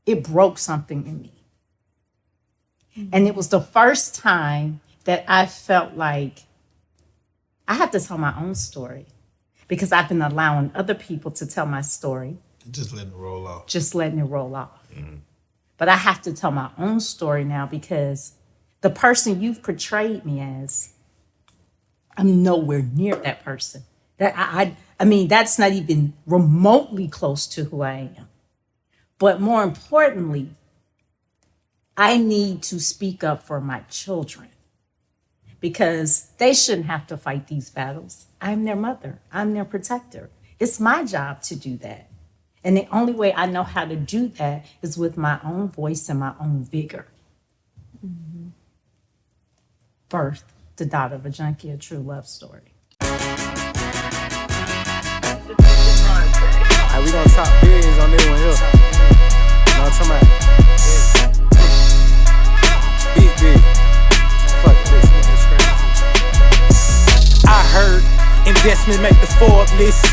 it broke something in me. And it was the first time that I felt like I have to tell my own story because I've been allowing other people to tell my story. Just letting it roll off. Mm-hmm. But I have to tell my own story now because the person you've portrayed me as, I'm nowhere near that person. I mean, that's not even remotely close to who I am. But more importantly, I need to speak up for my children because they shouldn't have to fight these battles. I'm their mother. I'm their protector. It's my job to do that. And the only way I know how to do that is with my own voice and my own vigor. Mm-hmm. Birth, the Daughter of a Junkie, a true love story. Right, we gonna talk biz on this one here. You know what I'm talking about? Big. Fuck this nigga straight. I heard investment make the Forbes list.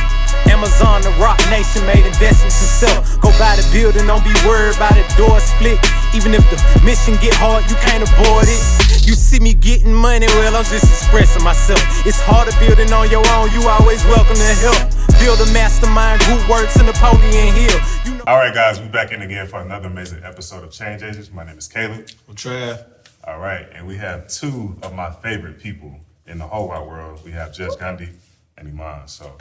Amazon, the Rock Nation made investments himself. Go buy the building, don't be worried about the door split. Even if the mission get hard, you can't avoid it. You see me getting money, well, I'm just expressing myself. It's harder building on your own, you always welcome to help. Build a mastermind group works in Napoleon Hill. You know. All right, guys, we're back in again for another amazing episode of Change Agents. My name is Caleb. I'm Trav. All right, and we have two of my favorite people in the whole wide world. We have Judge Gundy and Iman. So,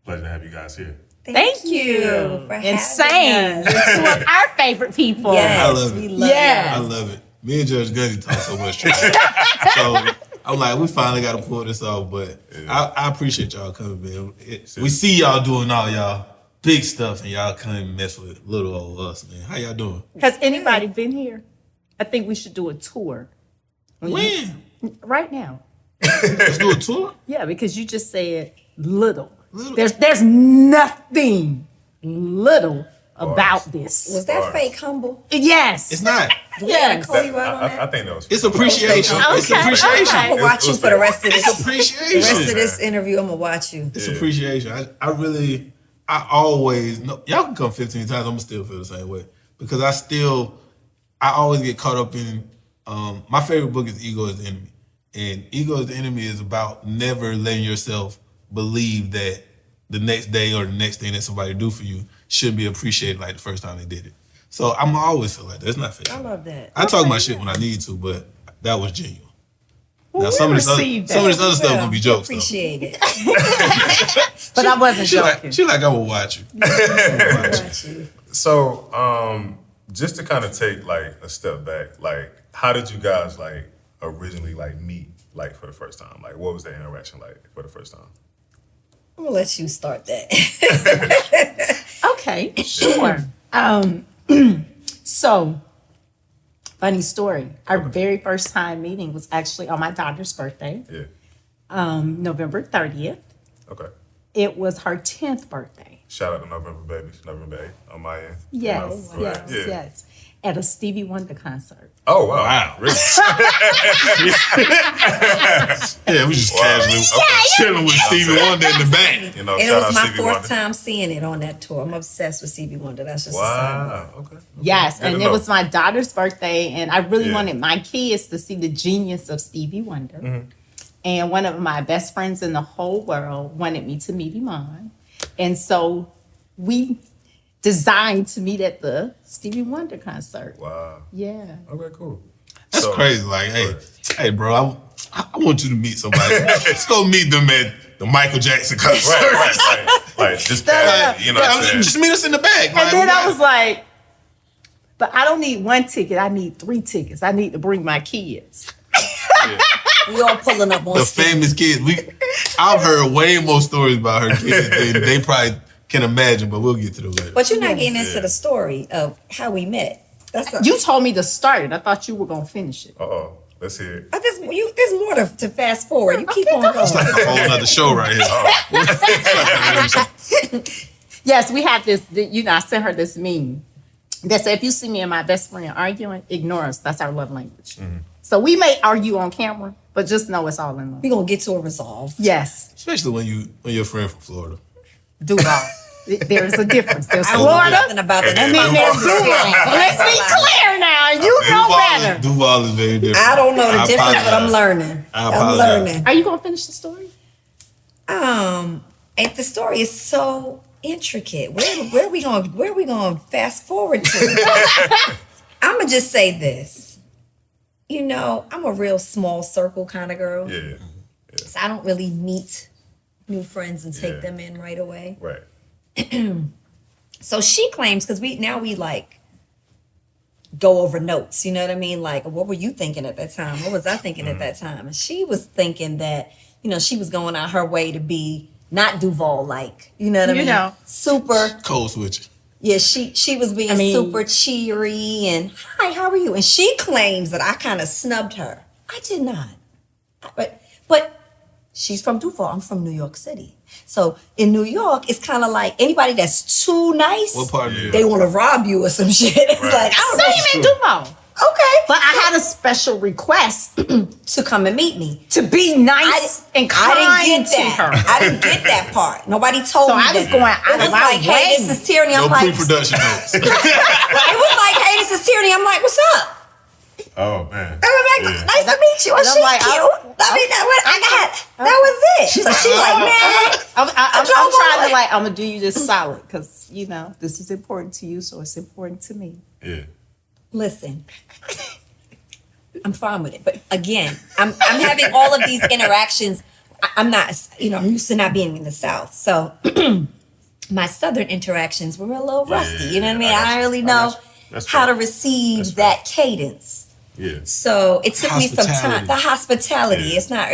pleasure to have you guys here. Thank you for Insane. You're two of our favorite people. Yes, I love it. we love Yes. I love it. Me and Judge Gundy talk so much trash. So I'm like, we finally got to pull this off. But I appreciate y'all coming, man. We see y'all doing all y'all big stuff, and y'all come and mess with little old us, man. How y'all doing? Has anybody been here? I think we should do a tour. When? Right now. Let's do a tour? Yeah, because you just said little. There's nothing little about this. Was that fake humble? Yes. It's not. Yes. Call you out on that? I think that was It's appreciation. It's Okay, appreciation. okay. I'm gonna watch you for the rest of It's this. appreciation. The rest of this interview, I'm gonna watch you. It's appreciation. I always know. Y'all can come 15 times, I'm gonna still feel the same way. Because I always get caught up in, my favorite book is Ego is the Enemy. And Ego is the Enemy is about never letting yourself believe that the next day or the next thing that somebody do for you should be appreciated like the first time they did it. So I'm always feel like that. It's not fake. I love that. I talk my shit when I need to, but that was genuine. Well, Now some of this other stuff Well, gonna be jokes though. Appreciate it. But I wasn't joking. She like I will watch you. Watch you. So, just to kind of take like a step back, like how did you guys like originally like meet like for the first time? Like what was that interaction like for the first time? I'm gonna let you start that. Okay, sure. So, funny story. Our very first time meeting was actually on my daughter's birthday, November 30th. Okay. It was her 10th birthday. Shout out to November baby, November 8th on my end. Yes, You know, right. yes. At a Stevie Wonder concert. Oh wow. Really? Yeah, we just casually chilling with Stevie Wonder in the back. You know, And it shout out was my Stevie fourth Wonder. time seeing it on that tour. I'm obsessed with Stevie Wonder. That's just a side Wow. Okay. Yes, Good to and know. it was my daughter's birthday, and I really Yeah. wanted my kids to see the genius of Stevie Wonder. Mm-hmm. And one of my best friends in the whole world wanted me to meet Iman. And so we designed to meet at the Stevie Wonder concert. Wow. Yeah. Okay, cool. That's So- crazy. Like, hey, bro, I want you to meet somebody. Let's go meet them at the Michael Jackson concert. Right. Like just casually, you know what I'm saying? Just meet us in the back. And then I was like, but I don't need one ticket. I need 3 tickets. I need to bring my kids. We all pulling up on the Stevie. famous kids. I've heard way more stories about her kids than they probably can imagine, but we'll get to those later. But you're not getting into the story of how we met. That's You told me to start it. I thought you were going to finish it. Uh-oh. Let's hear it. There's more to fast forward. You keep on going. It's like a whole other show right here. Yes, we have this, I sent her this meme that said, if you see me and my best friend arguing, ignore us. That's our love language. Mm-hmm. So we may argue on camera, but just know it's all in love. We're gonna get to a resolve. Yes, Especially when you're a friend from Florida. do it all. There's a difference. There's I don't know Florida, nothing about that. and then there's Duval. Let's be clear now. You know better. Duval is very different. I don't know the difference, but I'm apologize. learning. I I'm apologize. learning. Are you gonna finish the story? And the story is so intricate. Where are we going to fast forward to? I'm gonna just say this. You know, I'm a real small circle kind of girl. Yeah. So I don't really meet new friends and take them in right away. Right. So she claims, because we like go over notes, you know what I mean? Like, what were you thinking at that time? What was I thinking at that time? And she was thinking that, you know, she was going out her way to be not Duval-like, you know what I mean? know. Super. Code switch. Yeah, she was being super cheery and, hi, how are you? And she claims that I kind of snubbed her. I did not. But she's from Duval. I'm from New York City. So in New York, it's kind of like anybody that's too nice, What part of New York? they want to rob you or some shit. It's like, I don't know. Same in Duval. Okay. But I had a special request To come and meet me. to be nice and kind I didn't get to that. her. I didn't get that part. Nobody told So me I was that. going out It of was my like, hey, way. this is Tierney. No I'm like, it pre-production notes. was like, hey, this is Tierney. I'm like, what's up? Oh man. And we're like, nice to meet you. Oh, And I'm she's like, cute. That was it. So she like, man. I'm drove trying away. to like, I'm gonna do you this solid because you know this is important to you, so it's important to me. Yeah. Listen, I'm fine with it. But again, I'm having all of these interactions. I'm not, you know, I'm used to not being in the South. So my Southern interactions were a little rusty. You know what I mean? I don't really know how to receive that cadence. Yeah. So it took me some time. Hospitality. The hospitality. Yeah. It's not a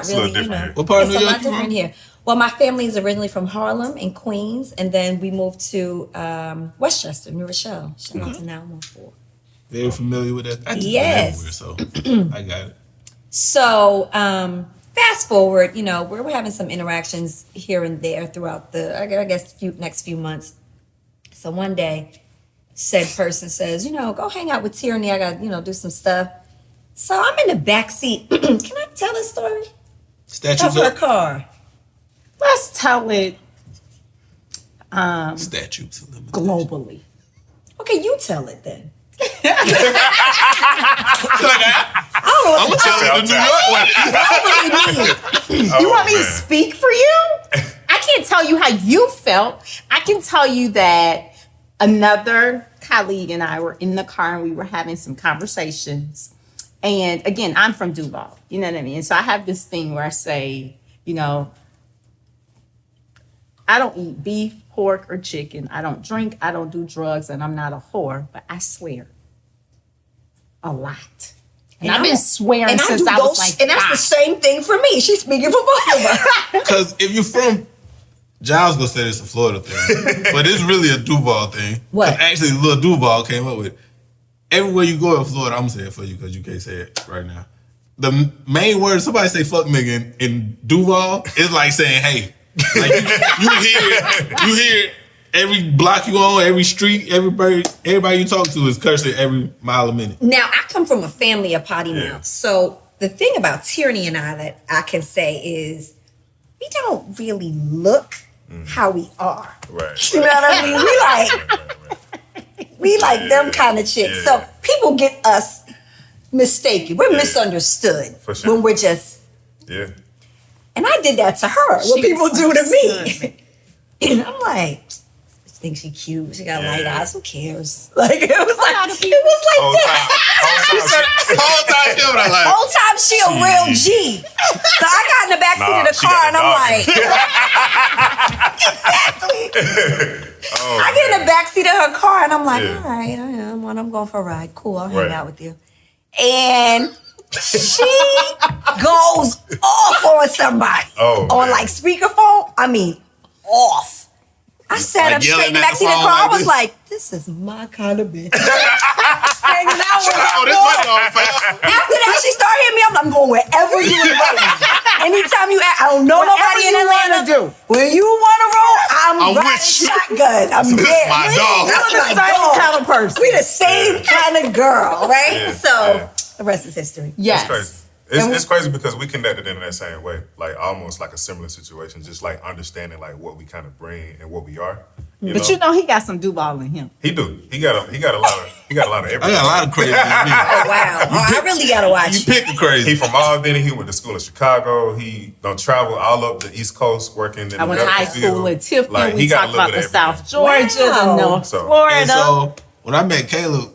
really, little you different know. here. What part of It's New a York lot you different from? here. Well, my family is originally from Harlem and Queens, and then we moved to Westchester, New Rochelle. Shout out to 914. Very familiar with that. I just Yes. been everywhere, so I got it. So fast forward, you know, we're having some interactions here and there throughout the, I guess, next few months. So one day, said person says, you know, go hang out with Tierney. I got, you know, do some stuff. So I'm in the back seat. Can I tell a story? Statues Of her up. car. Let's tell it Statutes of limitations. globally. Okay, you tell it then. I'm gonna tell you the New York one. You want me to speak for you? I can't tell you how you felt. I can tell you that another colleague and I were in the car and we were having some conversations. And again, I'm from Duval, you know what I mean? So I have this thing where I say, you know, I don't eat beef, pork, or chicken. I don't drink, I don't do drugs, and I'm not a whore, but I swear a lot. And I've been swearing since I was like, and that's the same thing for me. She's speaking for both of us. Because if you're from, Giles gonna say it's a Florida thing, but it's really a Duval thing. What? 'Cause actually, Lil Duval came up with it. Everywhere you go in Florida, I'm gonna say it for you because you can't say it right now. The main word, somebody say fuck nigga in Duval, is like saying hey. Like you hear it every block you on, every street, everybody you talk to is cursing every mile a minute. Now, I come from a family of potty mouths. So the thing about Tierney and I that I can say is we don't really look how we are. Right. You know what I mean? We like them kind of chicks. Yeah. So people get us mistaken. We're misunderstood For sure. when we're just, Yeah. and I did that to her. What people do to me. And I'm like, I think she cute. She got light eyes. Who cares? Like it was like lot of it was like Whole that. time. Whole time, I'm like, Whole time she a real G. So I got in the back seat of the she car got and the I'm dog. like, exactly. I get in the back seat of her car and I'm like, Yeah. all right, I'm going for a ride. Cool, I'll hang Right. out with you. And she goes off on somebody Oh, on man. like speakerphone. I mean, off. I sat Like up straight in the yelling at back the seat of the phone car. I like was this? like, this is my kind of bitch. Hanging out with her. oh, this my dog, fam. After that, she started hitting me up. I'm going wherever you invite me. Anytime you ask, I don't know nobody in Atlanta. do. When you want to roll, I'm I'm riding with you. shotgun. I'm This there. my dog. That's the my same dog. kind of person. We the same kind of girl, right? Yeah. So Yeah. the rest is history. Yes. That's crazy. It's crazy because we connected in that same way, like almost like a similar situation, just like understanding like what we kind of bring and what we are. But you know he got some Duval in him. He do. He got a lot of everything. I got a lot of crazy. Oh wow! I really gotta watch. You pick the crazy. He from Albany. He went to school in Chicago. He don't travel all up the East Coast working. In I went to high school at Tiffany. Like, we he got talked a little about bit the of South Georgia, Wow. the North So- Florida. And so when I met Caleb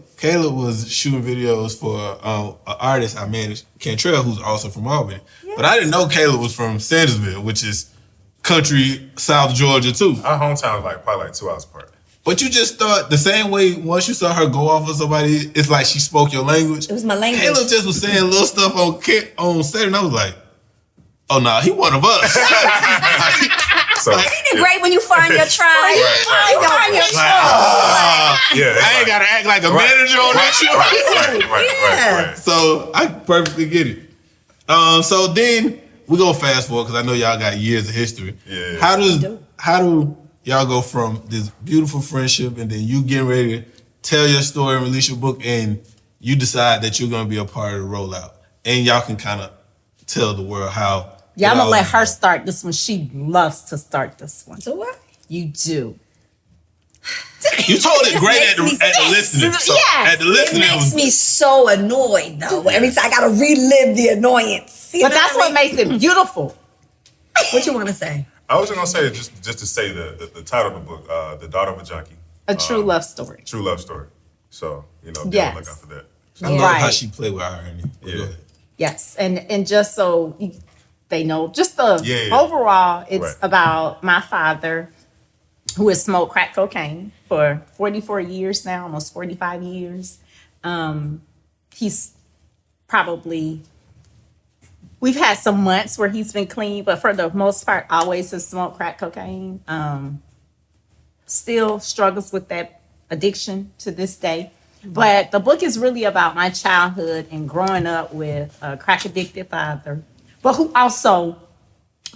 was shooting videos for an artist I managed, Cantrell, who's also from Albany. Yes. But I didn't know Caleb was from Sandersville, which is country South Georgia too. Our hometown is like probably like 2 hours apart. But you just thought the same way once you saw her go off of somebody, it's like she spoke your language. It was my language. Caleb just was saying little stuff on set, and I was like, oh no, he one of us. So Isn't it great when you find your tribe? Right. You find your Like, tribe. yeah, it's I ain't gotta act like a manager on that shit. right. So I perfectly get it. So then we gonna fast forward because I know y'all got years of history. Yeah. How do y'all go from this beautiful friendship and then you getting ready to tell your story and release your book and you decide that you're gonna be a part of the rollout and y'all can kind of tell the world how. Yeah, I'm it gonna all let her is. start this one. She loves to start this one. So what? You do. You told it great Makes at the me listening. So Yes. at the listening, It it makes was, me so annoyed though. Every time I gotta relive the annoyance. You But know that's I what mean? makes it beautiful. What you want to say? I was just gonna say just to say the title of the book, The Daughter of a Junkie. A true love story. True love story. So, be on Yes. the lookout for that. I love Right. how she played with irony. Yeah. Go ahead. Yes, and just so they know, just the Yeah. overall, it's Right. about my father, who has smoked crack cocaine for 44 years now, almost 45 years. He's probably, we've had some months where he's been clean, but for the most part, always has smoked crack cocaine. Still struggles with that addiction to this day. But the book is really about my childhood and growing up with a crack addicted father, but who also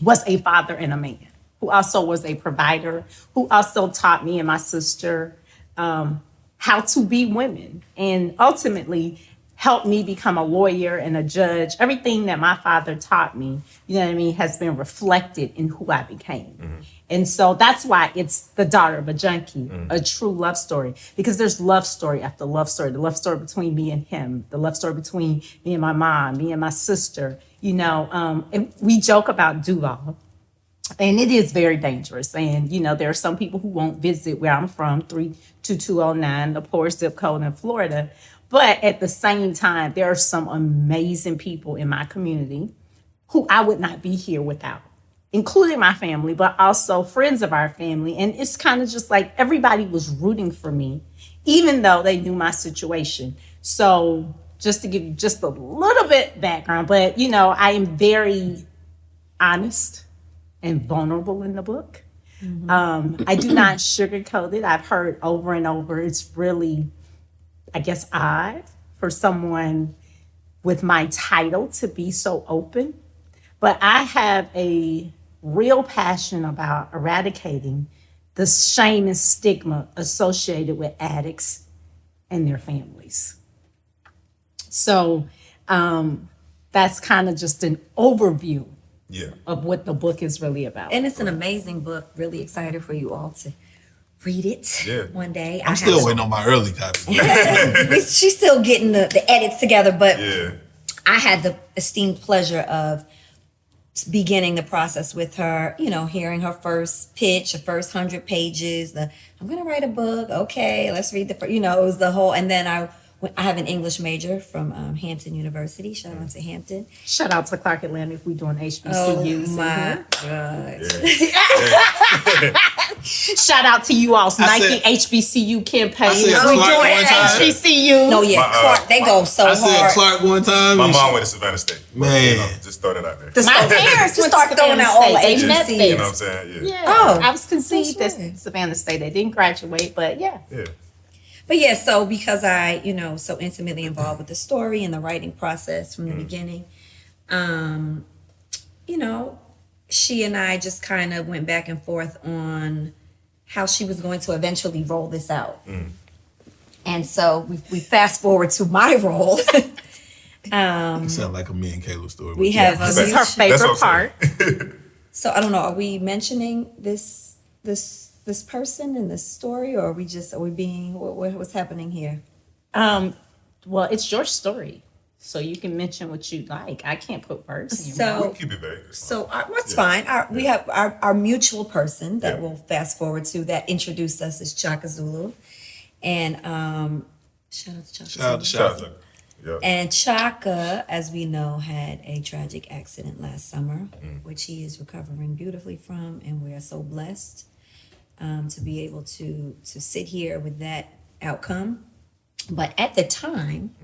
was a father and a man, who also was a provider, who also taught me and my sister how to be women, and ultimately helped me become a lawyer and a judge. Everything that my father taught me, you know what I mean, has been reflected in who I became. And so that's why it's The Daughter of a Junkie, a true love story, because there's love story after love story, the love story between me and him, the love story between me and my mom, me and my sister, you know, and we joke about Duval. And it is very dangerous. And, you know, there are some people who won't visit where I'm from, 32209, the poorest zip code in Florida. But at the same time, there are some amazing people in my community who I would not be here without, including my family, but also friends of our family. And it's kind of just like everybody was rooting for me, even though they knew my situation. So just to give you just a little bit background, but, you know, I am very honest and vulnerable in the book. I do not sugarcoat it. I've heard over and over, it's really, I guess, odd for someone with my title to be so open. But I have a real passion about eradicating the shame and stigma associated with addicts and their families. So that's kind of just an overview Yeah. of what the book is really about. And it's an amazing book. Really excited for you all to read it Yeah. one day. I'm still waiting on my early copy. She's still getting the edits together, but Yeah. I had the esteemed pleasure of beginning the process with her, you know, hearing her first pitch, her first 100 pages, I'm going to write a book. Okay, let's read it was the whole, and then I have an English major from Hampton University. Shout out to Hampton. Shout out to Clark Atlanta if we're doing HBCUs. Oh in my here. God. Shout out to you all's I Nike said- HBCU campaign. I said We Clark doing one time. HBCU. No, yeah, Clark, they go so I said hard. Clark one time. My and mom went to Savannah State. Man. You know, just throw that out there. My parents to went start to throwing Savannah out all the State. They met HBCUs. there. You know what I'm saying? Yeah. Oh, I was conceived that's at right. Savannah State. I didn't graduate, but yeah. Yeah. But yeah, so because I, so intimately involved with the story and the writing process from the beginning, she and I just kind of went back and forth on how she was going to eventually roll this out. And so we fast forward to my role. It sounds like a me and Caleb story. We but have yeah. This is her That's favorite what I'm part. saying. So I don't know. Are we mentioning this person in this story, or are we being what's happening here? Well, it's your story, so you can mention what you like. I can't put words in your So- mouth. Keep it vague. It's fine. So that's fine. We have our mutual person that Yeah. we'll fast forward to that introduced us is Chaka Zulu, and shout out to Chaka Shout out to Zulu. Shout out Shaka. to- yeah. And Chaka, as we know, had a tragic accident last summer, which he is recovering beautifully from, and we are so blessed to be able to sit here with that outcome. But at the time,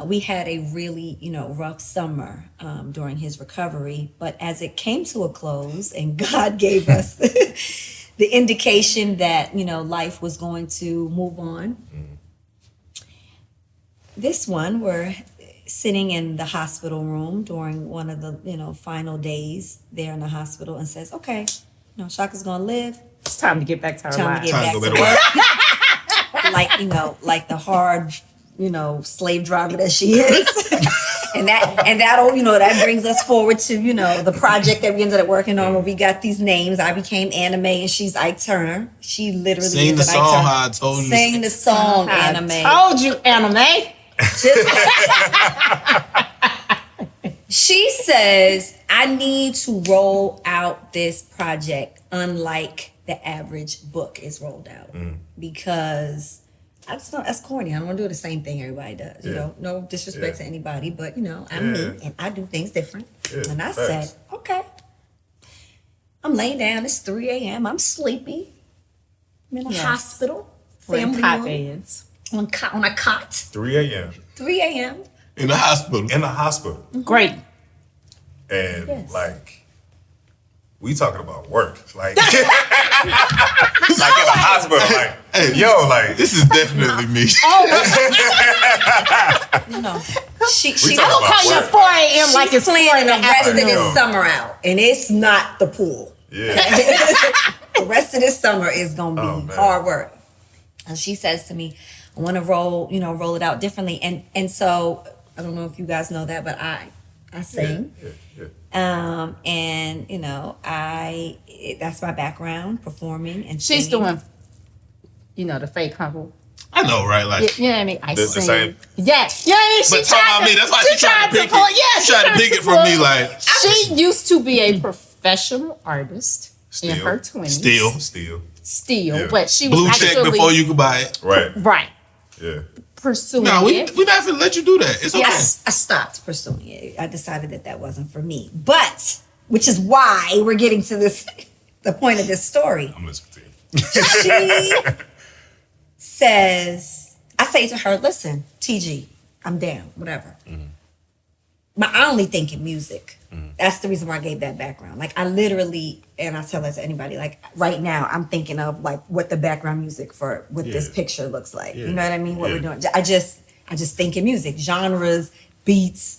we had a really, rough summer during his recovery. But as it came to a close, and God gave us the indication that life was going to move on. This one, we're sitting in the hospital room during one of the final days there in the hospital, and says, "Okay, Shaka's gonna live. It's time to get back to our Time to lives. get Time back to to go back to work." like the hard, slave driver that she is. And that brings us forward to, the project that we ended up working on where we got these names. I became Anime and she's Ike Turner. She literally Sing is the an Ike song Turner. how I told you. Sing the song, Anime. I told you, Anime. She says, I need to roll out this project unlike the average book is rolled out. Because I just know that's corny. I don't want to do the same thing everybody does. Yeah. No disrespect to anybody, but I'm Yeah. me and I do things different. Yeah, And I facts. said, okay. I'm laying down. It's 3 a.m. I'm sleepy. I'm in a Yes. hospital. We're in Family cot room. beds. On a cot. 3 a.m. 3 a.m. In the hospital. in the hospital. Great. And Yes. we talking about work. Like in the hospital. Like, Hey, this This is definitely me. She talking I'm gonna about call you at work. 4 a.m. like it's 4 planning in the the rest of afternoon. this summer out, and it's not the pool. yeah. The rest of this summer is gonna be Oh, man. hard work. And she says to me, I want to roll it out differently. And so I don't know if you guys know that, but I sing. Yeah. And that's my background, performing and She's singing. doing, the fake humble. I know, right? Like, You know what I mean? I The sing. same- Yeah. You know what I mean? She but talk about me. That's why she tried to pick pull, it. yeah, She tried to pick it from me. Like, She used to be a professional artist in her 20s. still. Still. Yeah. But she was Blue check actually before you could buy it. Right. right Yeah. pursuing No, we it. not gonna let you do that. It's okay. Yes, I stopped pursuing it. I decided that wasn't for me. But, which is why we're getting to the point of this story. I'm listening to you. She says, I say to her, listen, TG, I'm down, whatever. But I only think in music. That's the reason why I gave that background. Like I literally, and I tell that to anybody, like right now I'm thinking of like what the background music for what this Yeah. picture looks like. Yeah. You know what I mean? What Yeah. we're doing. I just think in music, genres, beats,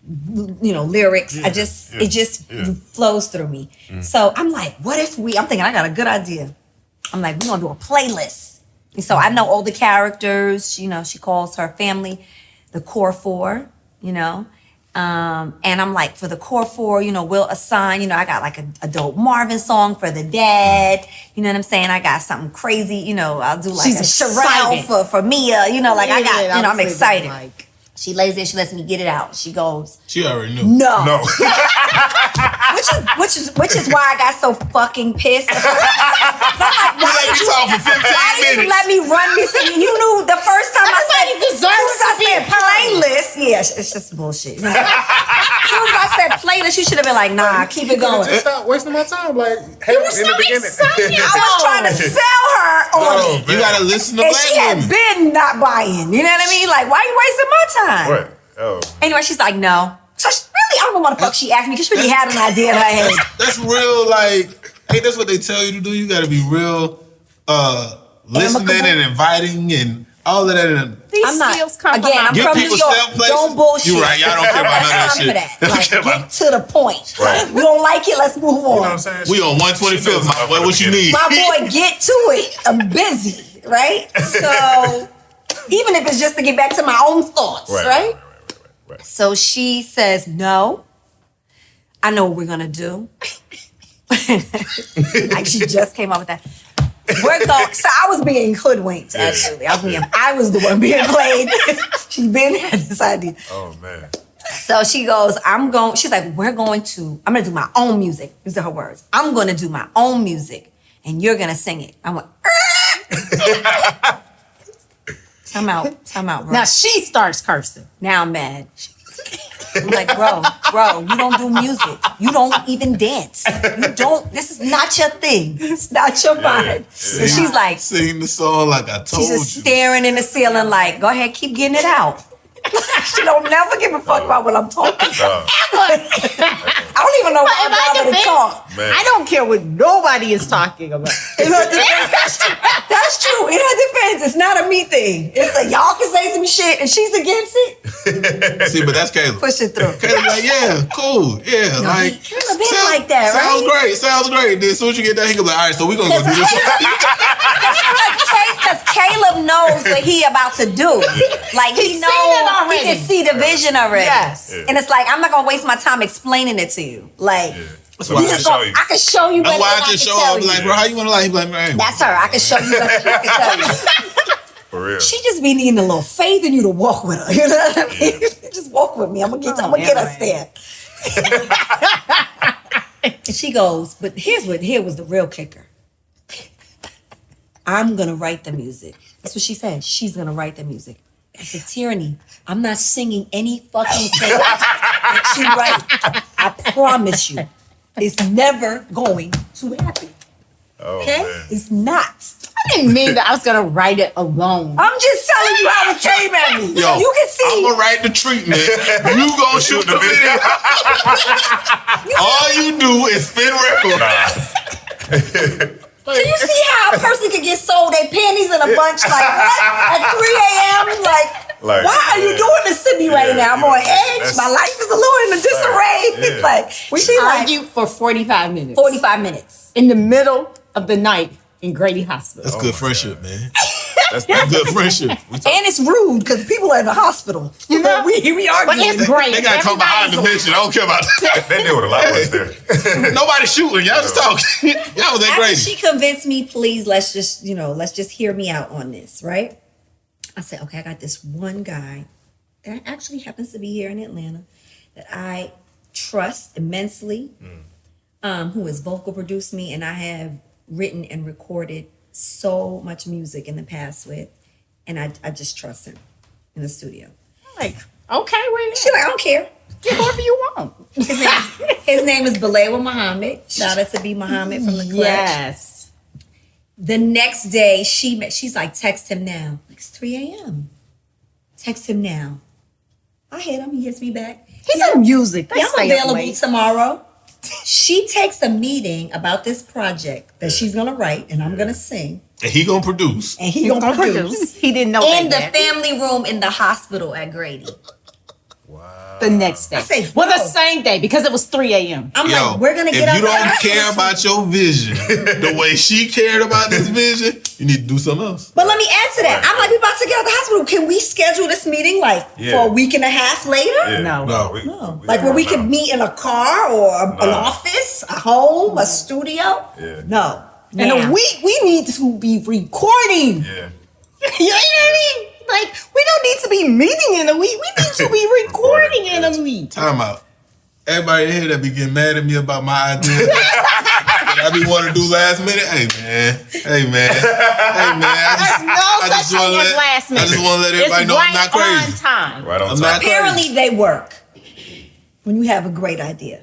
lyrics. Yeah. It just Yeah. flows through me. So I'm like, what if I'm thinking I got a good idea. I'm like, we're gonna do a playlist. And so I know all the characters, she calls her family the core four, and I'm like, for the core four, we'll assign, I got like a dope Marvin song for the dad. You know what I'm saying? I got something crazy, I'll do like She's a excited. Sherelle for Mia, I got, Yeah, I'm was excited. like, She lays there, she lets me get it out. She goes, She already knew. no. No. Which is why I got so fucking pissed. I'm like, We let you talk for 15 why did you minutes. let me run this? You knew the first time I said Everybody deserves as soon as to be I said playlist. Yeah, it's just bullshit. As soon as I said playlist, you should have been like, nah, keep it going. Just stop wasting my time. Like, hey, in the beginning. I was trying to sell her on No, it. you gotta listen to And black she had women. been not buying. You know what I mean? Like, why are you wasting my time? What? Oh. Anyway, she's like, no. So really, I don't know what the fuck she asked me because she really had an idea in her head. That's real. Like, hey, that's what they tell you to do. You gotta be real, listening Amicable. and inviting and all of that. And these I'm not. skills come Again, I'm from Get from New people York. step places. Don't bullshit. You right. Y'all don't care about none of that Time shit. for that. They don't Like, care about- get to the point. Right. You don't like it? Let's move on. You know what I'm saying? We on 125th. What you need? My boy, get to it. I'm busy, right? So even if it's just to get back to my own thoughts, right? Right. So she says, no, I know what we're going to do. Like she just came up with that. We're going, so I was being hoodwinked, actually. I was the one being played. She been had this idea. Oh, man. So she goes, she's like, I'm going to do my own music. These are her words. I'm going to do my own music and you're going to sing it. I'm like, time out, bro. Now she starts cursing. Now I'm mad. I'm like, bro, you don't do music. You don't even dance. This is not your thing. It's not your vibe. So she's like, Sing the song like I told she's just you. staring in the ceiling like, go ahead, keep getting it out. She don't never give a fuck about what I'm talking about. I don't even know why I'm bothered to talk. Man. I don't care what nobody is talking about. That's true. In her defense, it's not a me thing. It's like y'all can say some shit and she's against it. See, but that's Caleb. Push it through. Caleb's like, yeah, cool. Yeah, No, like. Caleb is like that, Sounds right? Sounds great. Then as soon as you get that, he goes like, all right, so we're going to go do this. Because Caleb knows what he about to do. Like he He's knows seen it he already. can see the vision already. Yes. And it's like I'm not gonna waste my time explaining it to you. Like That's So why we I can just- show you. I can show you. That's better why than I just can show tell up. you. Like, bro, how you want to lie? He be like, man. That's her. I can show you better than I can tell you. For real. She just be needing a little faith in you to walk with her. You know what I mean? Just walk with me. I'm gonna get us there. And she goes, but here was the real kicker. I'm gonna write the music. That's what she said. She's gonna write the music. I said, Terrinee, I'm not singing any fucking thing that you write. I promise you, it's never going to happen. Oh, Okay? man. It's not. I didn't mean that I was gonna write it alone. I'm just telling you how it came at me. Yo, You can see. I'm going to write the treatment. You going to shoot the video. All you do is spin record. Can you see how a person could get sold their panties in a bunch like what? At 3 a.m.? Like, why are you doing this to me right now? I'm on edge. My life is a little in a disarray. Yeah. Like, We she like argued for 45 minutes. 45 minutes. In the middle of the night in Grady Hospital. That's good friendship, man. That's Good friendship. And it's rude because people are in the hospital. You know, we But arguing. it's great. They got to come behind the Everybody's- picture. I don't care about that. They knew what a lot was there. Nobody shooting. Y'all just talking. Y'all was that After Grady. she convinced me, please, let's just hear me out on this, right? I said, okay, I got this one guy that actually happens to be here in Atlanta that I trust immensely, who has vocal produced me, and I have written and recorded so much music in the past with, and I just trust him in the studio. Like, okay, wait. She's like, I don't care. Get whoever you want. His name is Balewa Muhammad. Shout out to B Muhammad from the Clutch. Yes. The next day, she's like, text him now. Like, it's 3 a.m. Text him now. I hit him. He hits me back. He's in music. Yeah, That's I'm available tomorrow. She takes a meeting about this project that she's going to write and I'm going to sing. And he going to produce. And he's He's going to gonna produce. He didn't know In the that yet. family room in the hospital at Grady. The next day. I say, well, the bro. same day because it was 3 a.m. I'm Yo, like, we're going to get if up. you don't early. care about your vision the way she cared about this vision, you need to do something else. But let me add to that. I'm like, we about to get out of the hospital. Can we schedule this meeting like for a week and a half later? Yeah. No. No. Like where we could meet in a car or an office, a home, a studio? Yeah. No. In Now. a week, we need to be recording. Yeah. You know what I mean? Like, we don't need to be meeting in a week. We need to be recording in a week. Time out. Everybody in here that be getting mad at me about my ideas that I be wanting to do last minute. Hey man. There's no such thing as last minute. I just want to let everybody It's know right I'm not crazy. on time. Right on I'm time. not crazy. Apparently, they work when you have a great idea.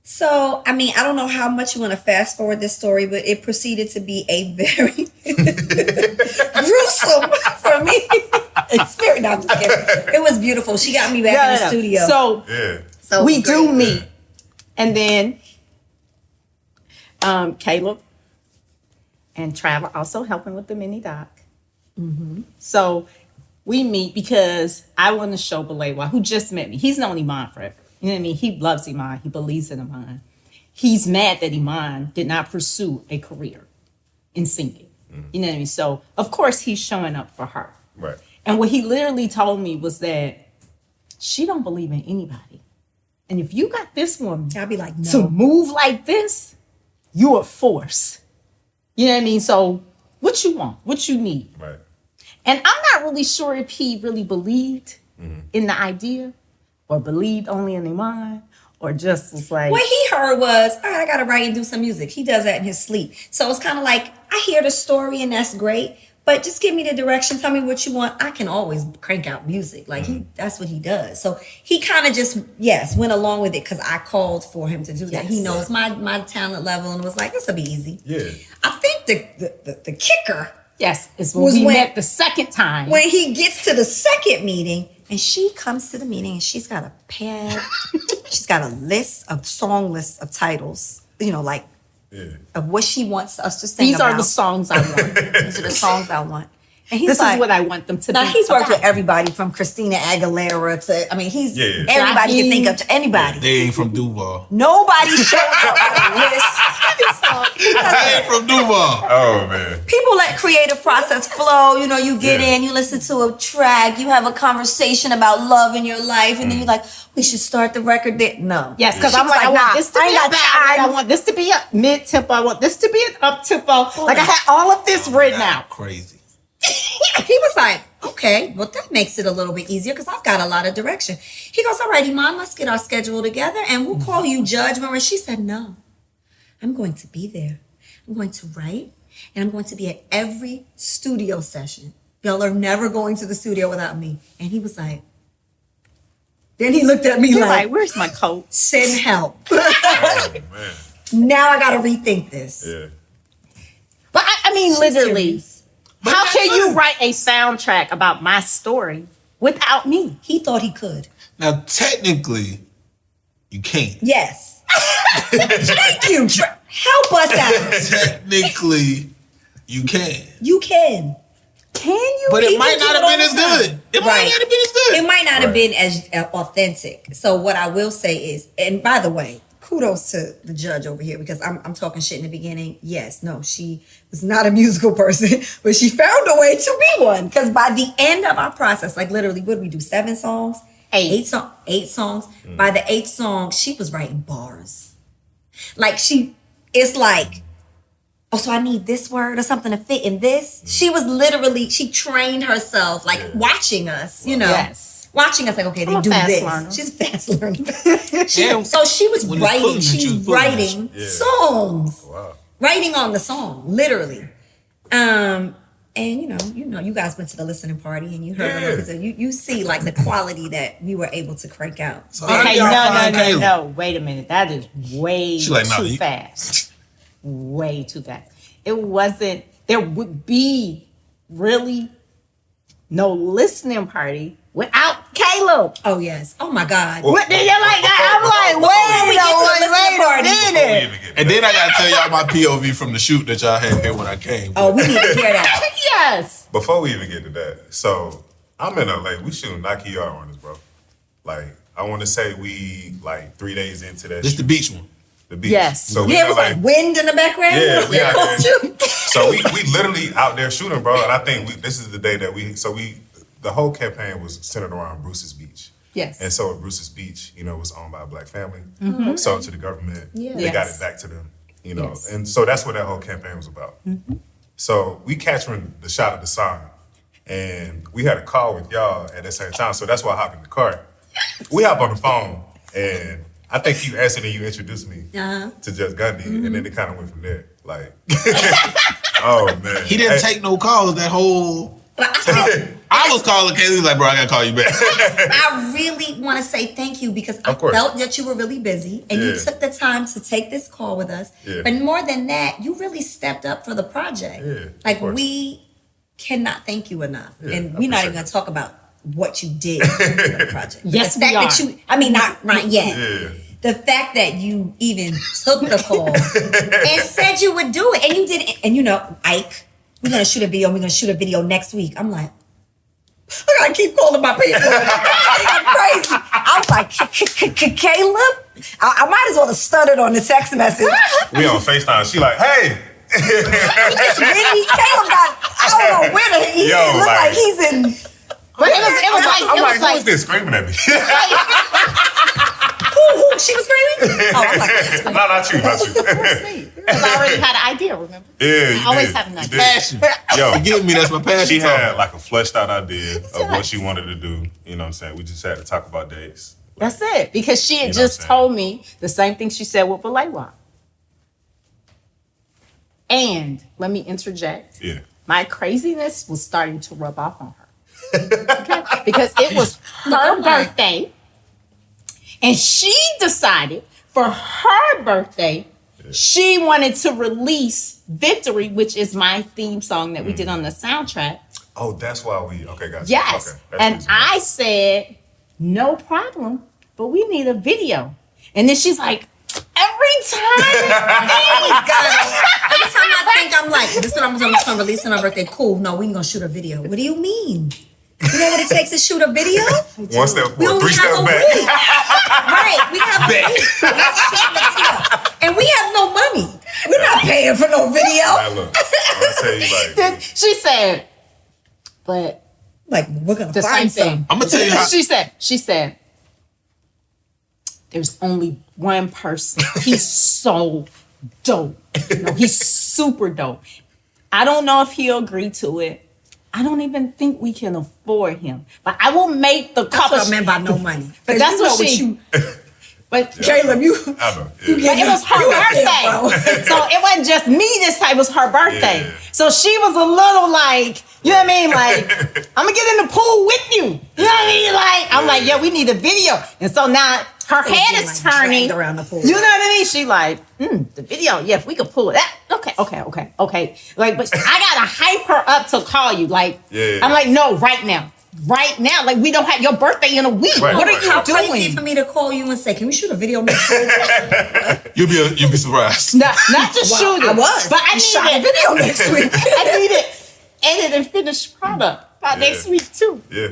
So, I mean, I don't know how much you want to fast forward this story, but it proceeded to be a very gruesome for me experience. No, I'm just kidding. It was beautiful. She got me back in the studio. So Yeah. So we it was do great. meet. And then Caleb and Trav are also helping with the mini doc. So we meet because I want to show Balewa, who just met me. He's known Iman forever. You know what I mean? He loves Iman. He believes in Iman. He's mad that Iman did not pursue a career in singing. You know what I mean? So, of course, he's showing up for her. Right. And what he literally told me was that she don't believe in anybody. And if you got this woman I'll be like, to no. move like this, you're a force. You know what I mean? So what you want, what you need. Right. And I'm not really sure if he really believed in the idea or believed only in Iman or just was like. What he heard was, all right, I got to write and do some music. He does that in his sleep. So it's kind of like, I hear the story and that's great, but just give me the direction. Tell me what you want. I can always crank out music. Like that's what he does. So he kind of just, went along with it because I called for him to do that. Yes. He knows my talent level and was like, this will be easy. Yeah. I think the kicker Yes, it's when was we when- met the second time. when he gets to the second meeting and she comes to the meeting and she's got a pad, she's got a song list of titles, like of what she wants us to sing These about. are the songs I want. These are the songs I want. And he's This like, is what I want them to now be. he's worked about. with everybody from Christina Aguilera to, he's Yeah. everybody you Raheem. can think of, anybody. They ain't from Duval. Nobody shows up on the list. They ain't from Duval. Oh man. People let creative process flow. You get in, you listen to a track, you have a conversation about love in your life, and then you're like, we should start the record there. No. Yes, because She I'm was like, I nah, want this to I be ain't a got ballad. time. I want this to be a mid-tempo. I want this to be an up-tempo. Like I had all of this written out. Crazy. He was like, okay, well, that makes it a little bit easier because I've got a lot of direction. He goes, all right, Iman, let's get our schedule together and we'll call you Judge. When she said, no, I'm going to be there. I'm going to write and I'm going to be at every studio session. Y'all are never going to the studio without me. And he was like, then he looked at me You're like, like, where's my coat? send help. Oh man. Now I got to rethink this. Yeah. But I mean, She's literally, serious. how can you write a soundtrack about my story without me? He thought he could. Now, technically, you can't. Yes. Thank you. Help us out. Technically, you can. You can. Can you? But it People might do not it have been all as the time. good. It might Right. not have been as good. It might not have been as authentic. So what I will say is, and by the way, kudos to the judge over here because I'm talking shit in the beginning. Yes, no, she was not a musical person, but she found a way to be one. Because by the end of our process, like literally, what did we do? 7 songs? 8 songs. By the 8th song, she was writing bars. Like it's like, oh, so I need this word or something to fit in this. She was literally, she trained herself, like watching us, Yes. Watching us, like, okay, they I'm a do fast this. learner. She's a fast learner. Yeah. So she was When it's writing, pulling at she's you, it's pulling at writing you. Yeah. songs. Wow. Writing on the song, literally. And you guys went to the listening party and you heard Yeah. it. So you see like the quality that we were able to crank out. So how Okay, did y'all find Caleb? no. Wait a minute. That is way She like, nah, too you- fast. Way too fast. It wasn't, there would be really no listening party without Caleb. Oh yes. Oh my God. What did you like that? I'm like, Before we get to the listening party. Before we even get And then I gotta tell y'all my POV from the shoot that y'all had here when I came. Oh, we need to hear that. Yes. Before we even get to that, so I'm in LA. We shooting Nike ER on this, bro. Like, I want to say we like 3 days into that. This the shoot. beach one. The beach. Yes. So we Yeah, it in was LA. like wind in the background. Yeah, we out there. there. So we literally out there shooting, bro. And I think this is the day that the whole campaign was centered around Bruce's Beach. Yes. And so Bruce's Beach, was owned by a black family. Sold to the government. Yeah. They got Yes. it back to them. Yes. And so that's what that whole campaign was about. So we capturing the shot of the sign. And we had a call with y'all at the same time. So that's why I hopped in the car. We hop on the phone and I think you answered and you introduced me Uh-huh. to Judge Gundy. And then it kind of went from there. Like, oh man. He didn't take no calls that whole. But I was calling Caleb. He was like, bro, I gotta call you back. I really want to say thank you because I Of course. felt that you were really busy and you Yeah. took the time to take this call with us. Yeah. But more than that, you really stepped up for the project. Yeah, of Like course. we cannot thank you enough. Yeah, And I we're not appreciate even going to talk about what you did for the project. Yes, the fact we that are. you, I mean, not yet. Yeah. The fact that you even took the call and said you would do it, and you did it. And Ike, we're gonna shoot a video. We're gonna shoot a video next week. I'm like, I gotta keep calling my people. I'm crazy. I was like, Caleb, I might as well have stuttered on the text message. We on FaceTime. She like, hey. Really, Caleb got, I don't know where he Yo, looked like like- he's in But it was like I'm it like, was like who's this screaming at me? Who? She was screaming? Oh, I'm like, No, not you. because I already had an idea. Remember? Yeah, you I always did. have an You idea. did. Passion. Yo, Forgive me, that's my passion. she talking. had like a fleshed out idea of what she wanted to do. You know what I'm saying? We just had to talk about dates. That's it. Because she had You know what I'm just saying? told me the same thing she said with Balewa. And let me interject. Yeah. My craziness was starting to rub off on her. Okay? Because it was her birthday. And she decided for her birthday, she wanted to release Victory, which is my theme song that we did on the soundtrack. Oh, that's why okay, gotcha. Yes. Okay, that's And reasonable. I said, no problem, but we need a video. And then she's like, every time. every time I think I'm like, this is what I'm just gonna release on her birthday. Cool. No, we ain't gonna shoot a video. What do you mean? You know what it takes to shoot a video? One step We forward, only 3 have steps a back. week. Right. We have a week. We're shooting the video. And we have no money. We're not paying for no video. Now look, I'll tell you Then like, she said, but Like, we're gonna the same find thing. some. I'm gonna tell you how. She said, there's only one person. He's so dope. He's super dope. I don't know if he'll agree to it. I don't even think we can afford him. But I will make the That's couple. what I meant by no money. But that's what she. But Caleb, you. I know. But Yeah. it was her You out there, bro. birthday. So it wasn't just me this time, it was her birthday. Yeah. So she was a little like, you know what I mean? Like, I'm gonna get in the pool with you. You know what I mean? Like, I'm like, yeah, we need a video. And so now her head being, is like, turning. dragged around the pool. You know what I mean? She like, the video, yeah, if we could pull it. That okay. Like, but I gotta hype her up to call you. Like, Yeah. I'm like, no, right now. Right now, like we don't have your birthday in a week. Right, What are right, you How doing? crazy for me to call you and say, can we shoot a video next week? You'll be surprised. Not just Wow, shoot it. I was. But I We shot a need video next week. I need it edited and finished product by next week too. Yeah.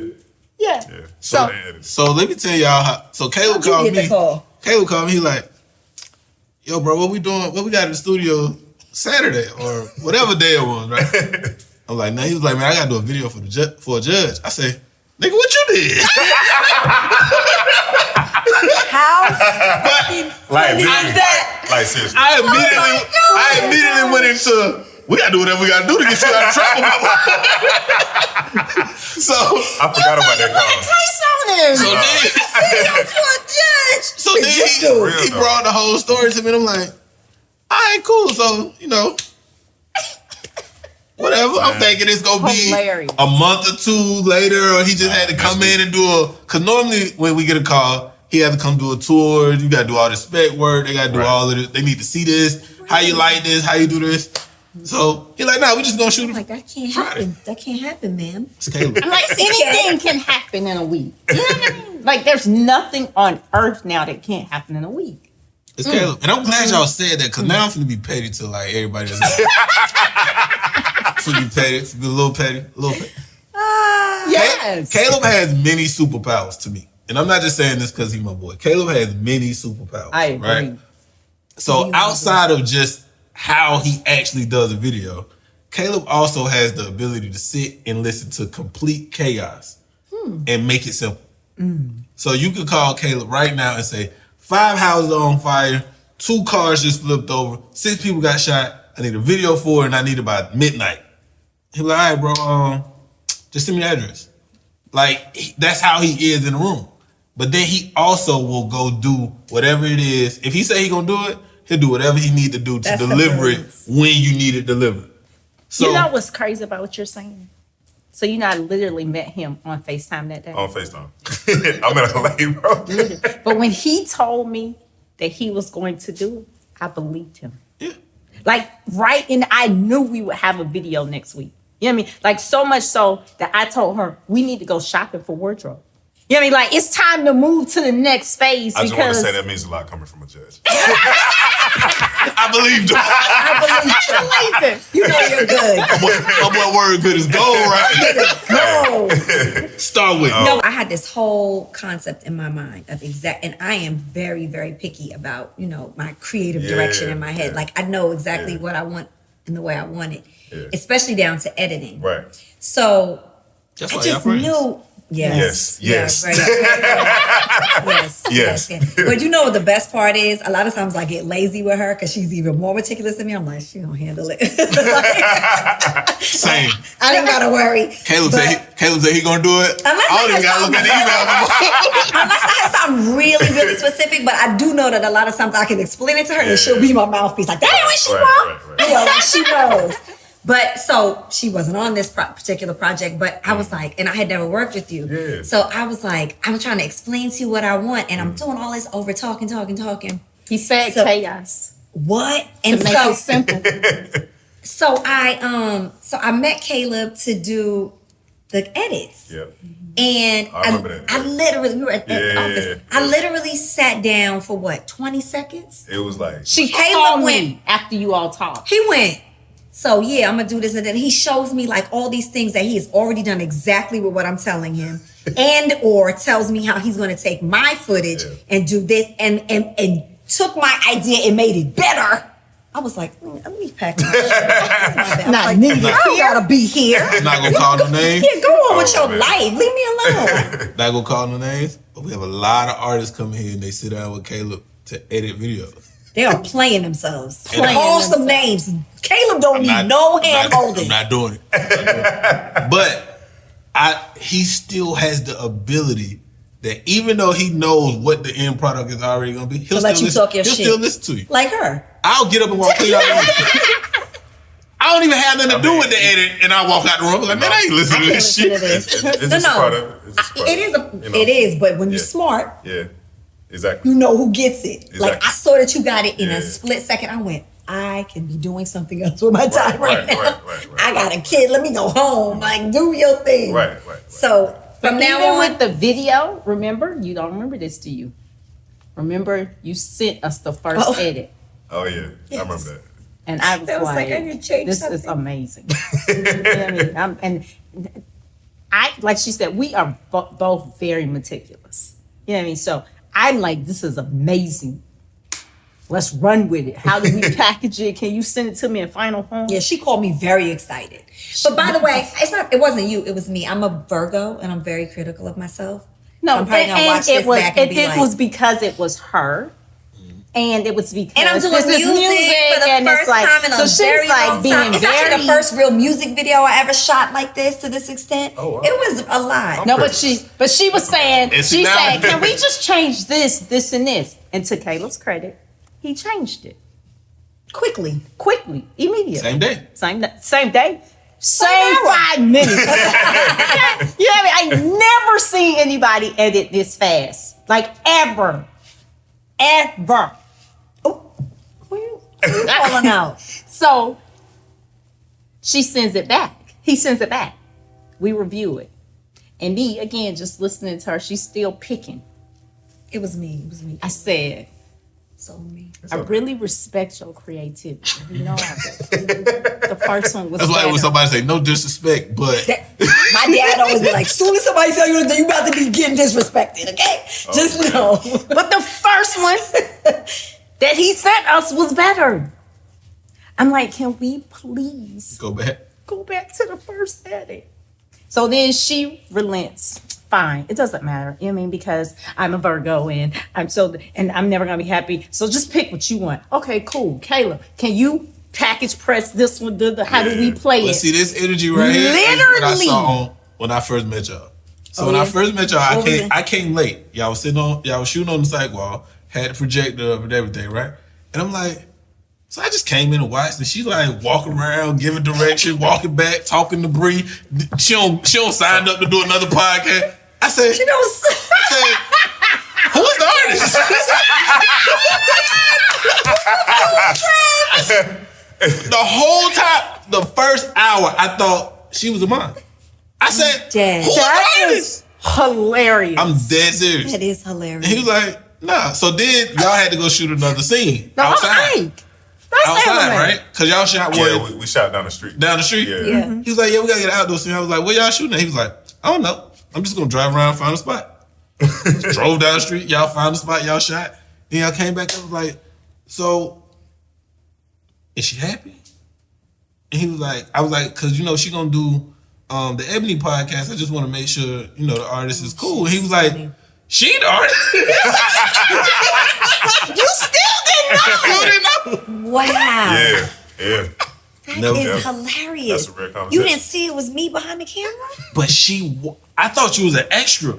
Yeah. Yeah. So So let me tell y'all how. So Caleb How'd you called get the me. call? Caleb called me. He like, yo, bro, what we doing? What we got in the studio Saturday or whatever day it was, right? I'm like, nah. He was like, man, I gotta do a video for a judge. I say, nigga, what you did? How? Like, Funny literally, is that? like seriously. I immediately went into. We gotta do whatever we gotta do to get you out of trouble. So I forgot about that call. case on him. So then, For a judge. so then he Real brought the whole story to me, and I'm like, all right, cool. So, whatever. I'm thinking it's gonna be Hilarious. a month or two later, or he just had to come in and do because normally when we get a call, he had to come do a tour. You gotta do all the spec work. They gotta do Right. all of this. They need to see this. How you like this? How you do this? So he like, nah, we just gonna shoot it. Like, that can't Friday. happen. That can't happen, ma'am. It's Caleb. I'm like, anything can happen in a week. You know what I mean? Like, there's nothing on earth now that can't happen in a week. It's Caleb. And I'm glad y'all said that because now I'm finna be petty to like everybody that's finna be petty, finna be a little petty. Yes. Caleb has many superpowers to me. And I'm not just saying this because he's my boy. Caleb has many superpowers. I agree. Right? So outside of just how he actually does a video, Caleb also has the ability to sit and listen to complete chaos and make it simple. So you could call Caleb right now and say, 5 houses are on fire, 2 cars just flipped over, 6 people got shot. I need a video for it and I need it by midnight. He'll be like, all right, bro, just send me the address. Like, that's how he is in the room. But then he also will go do whatever it is. If he say he gonna do it, he'll do whatever he need to do to That's the deliver it brilliance. when you need it delivered. So You know what's crazy about what you're saying? So you know, I literally met him on FaceTime that day. On FaceTime. I'm in LA, bro. But when he told me that he was going to do it, I believed him. yeah. Like, right, and I knew we would have a video next week. You know what I mean? Like, so much so that I told her, we need to go shopping for wardrobe. You know what I mean? Like, it's time to move to the next phase I just want to because say that means a lot coming from a judge. I believed him. I believed him. You know you're good. My boy word good as gold, right? Go. Start with. No, I had this whole concept in my mind of and I am very, very picky about, my creative direction in my head. Yeah. Like, I know exactly what I want and the way I want it, Yeah. especially down to editing. Right. So That's I why y'all just friends. knew Yes. Right. Yes. But you know what the best part is? A lot of times I get lazy with her because she's even more meticulous than me. I'm like, she don't handle it. Same. I didn't gotta worry. Caleb said he gonna do it. Unless I don't even gotta look at the email. Unless I have something really, really specific, but I do know that a lot of times I can explain it to her and she'll be my mouthpiece. Like, that ain't what she want. You know, like she knows. But so she wasn't on this particular project, but I was like, and I had never worked with you. Yeah. So I was like, I'm trying to explain to you what I want, and I'm doing all this over talking. He said chaos. What? To And make so it simple. so I met Caleb to do the edits. Yep. And I remember that. I literally, we were at the office. Yeah. I literally sat down for what, 20 seconds? It was like, She Caleb called went- me after you all talked. He went, so yeah, I'm gonna do this. And then he shows me like all these things that he has already done exactly with what I'm telling him. And or tells me how he's gonna take my footage and do this and took my idea and made it better. I was like, let me pack my shit. Not needed. I gotta be here. Not gonna call no names. Yeah, go on with your man. life. Leave me alone. Not gonna call no names. But we have a lot of artists coming here and they sit down with Caleb to edit videos. They are playing themselves. Playing Call some names. Caleb don't need no hand holding. I'm not doing it. But he still has the ability that even though he knows what the end product is already gonna be, he'll let you talk your he'll shit. still listen to you. Like her. I'll get up and walk clean out the room. I don't even have nothing to do with the edit, and I walk out the room like, man, I ain't listening to this shit. it's just a part of it. It's just a part It is. of it, you know? It is. But when you're Yeah. smart, Yeah, exactly. you know who gets it. Exactly. Like I saw that you got it in Yeah. a split second. I went, I can be doing something else with my time right now. right. I got a kid. Let me go home. Like, do your thing. Right. So from now Even on, with the video, remember, you don't remember this, do you? Remember, you sent us the first edit. Oh yeah, I remember that. And I was, That was like, I need to change this is something. amazing. You know what I mean? And I, like she said, we are both very meticulous. You know what I mean? So I'm like, this is amazing. Let's run with it. How do we package it? Can you send it to me in final form? yeah, she called me very excited. But by the way, it wasn't you, it was me. I'm a Virgo and I'm very critical of myself. No, I'm probably gonna watch this back and be it like- was because it was her. And it was because And I'm doing this is music for the and first it's like, time in a so she's very like long being time. It's very actually the first real music video I ever shot like this to this extent. Oh, wow. It was a lot. No, but she was saying, And see, she now- said, can we just change this, and this? And to Caleb's credit, he changed it Quickly. immediately. Same day. Same day. Same 5 minutes. You know what I mean? I never seen anybody edit this fast. Like ever. Who you calling out? So she sends it back. He sends it back. We review it. And me, again, just listening to her, she's still picking. It was me. I said, So me. I really respect your creativity. You know, the first one was That's why better. when somebody say no disrespect, but My dad always be like, soon as somebody tell you anything, you about to be getting disrespected, okay? Just know. But the first one that he sent us was better. I'm like, can we please go back. go back to the first edit? So then she relents. Fine, it doesn't matter. You know what I mean? Because I'm a Virgo and I'm never gonna be happy. So just pick what you want. Okay, cool. Kayla, can you package press this one? How do we play But it? see, this energy right here is what I Literally. saw when I first met y'all. So Oh, when yeah? I first met y'all, What was it? I came late. Y'all was shooting on the sidewall, had the projector up and everything, right? And I'm like, so I just came in and watched, and she's like walking around, giving direction, walking back, talking to Bree. She don't sign up to do another podcast. I said, You know, who is the artist? The whole time, the first hour, I thought she was a mom. I said, dead. who is That the artist? is hilarious. I'm dead serious. that is And he hilarious. was like, nah. So then y'all had to go shoot another scene No, outside. That's Outside, anime. right? Because y'all shot Yeah, what? we shot down the street. Down the street? Yeah. Yeah. He was like, yeah, we got to get an outdoor scene. I was like, where y'all shooting at? He was like, I don't know. I'm just going to drive around and find a spot. Drove down the street. Y'all found a spot. Y'all shot. Then y'all came back. I was like, so is she happy? And he was like, I was like, because, you know, she going to do the Ebony podcast. I just want to make sure, you know, the artist is cool. He was like, she the artist. You still didn't know. You didn't know. Wow. Yeah. That Never- is never. hilarious. That's a rare conversation. You didn't see it was me behind the camera? But I thought you was an extra.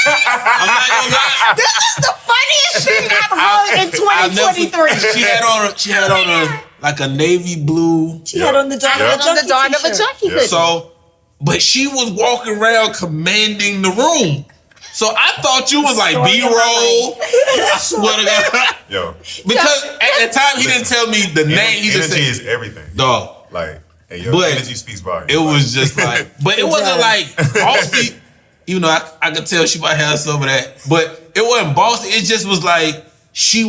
I'm not gonna lie. This is the funniest thing I've heard in I'll never 2023. forget- She had on like a navy blue. She had on the Daughter Yeah. Of A On the Junkie Daughter Of A t-shirt. Junkie Yeah. hoodie. So, but she was walking around commanding the room. So I thought you was like Story of my B-roll. I swear to God. Yo, Because at the time he didn't tell me the name. He just energy said, is everything. dog. Like, and your But energy speaks volumes. It was just like, but it wasn't does. like bossy. Even though I could tell she might have some of that, but it wasn't bossy. It just was like she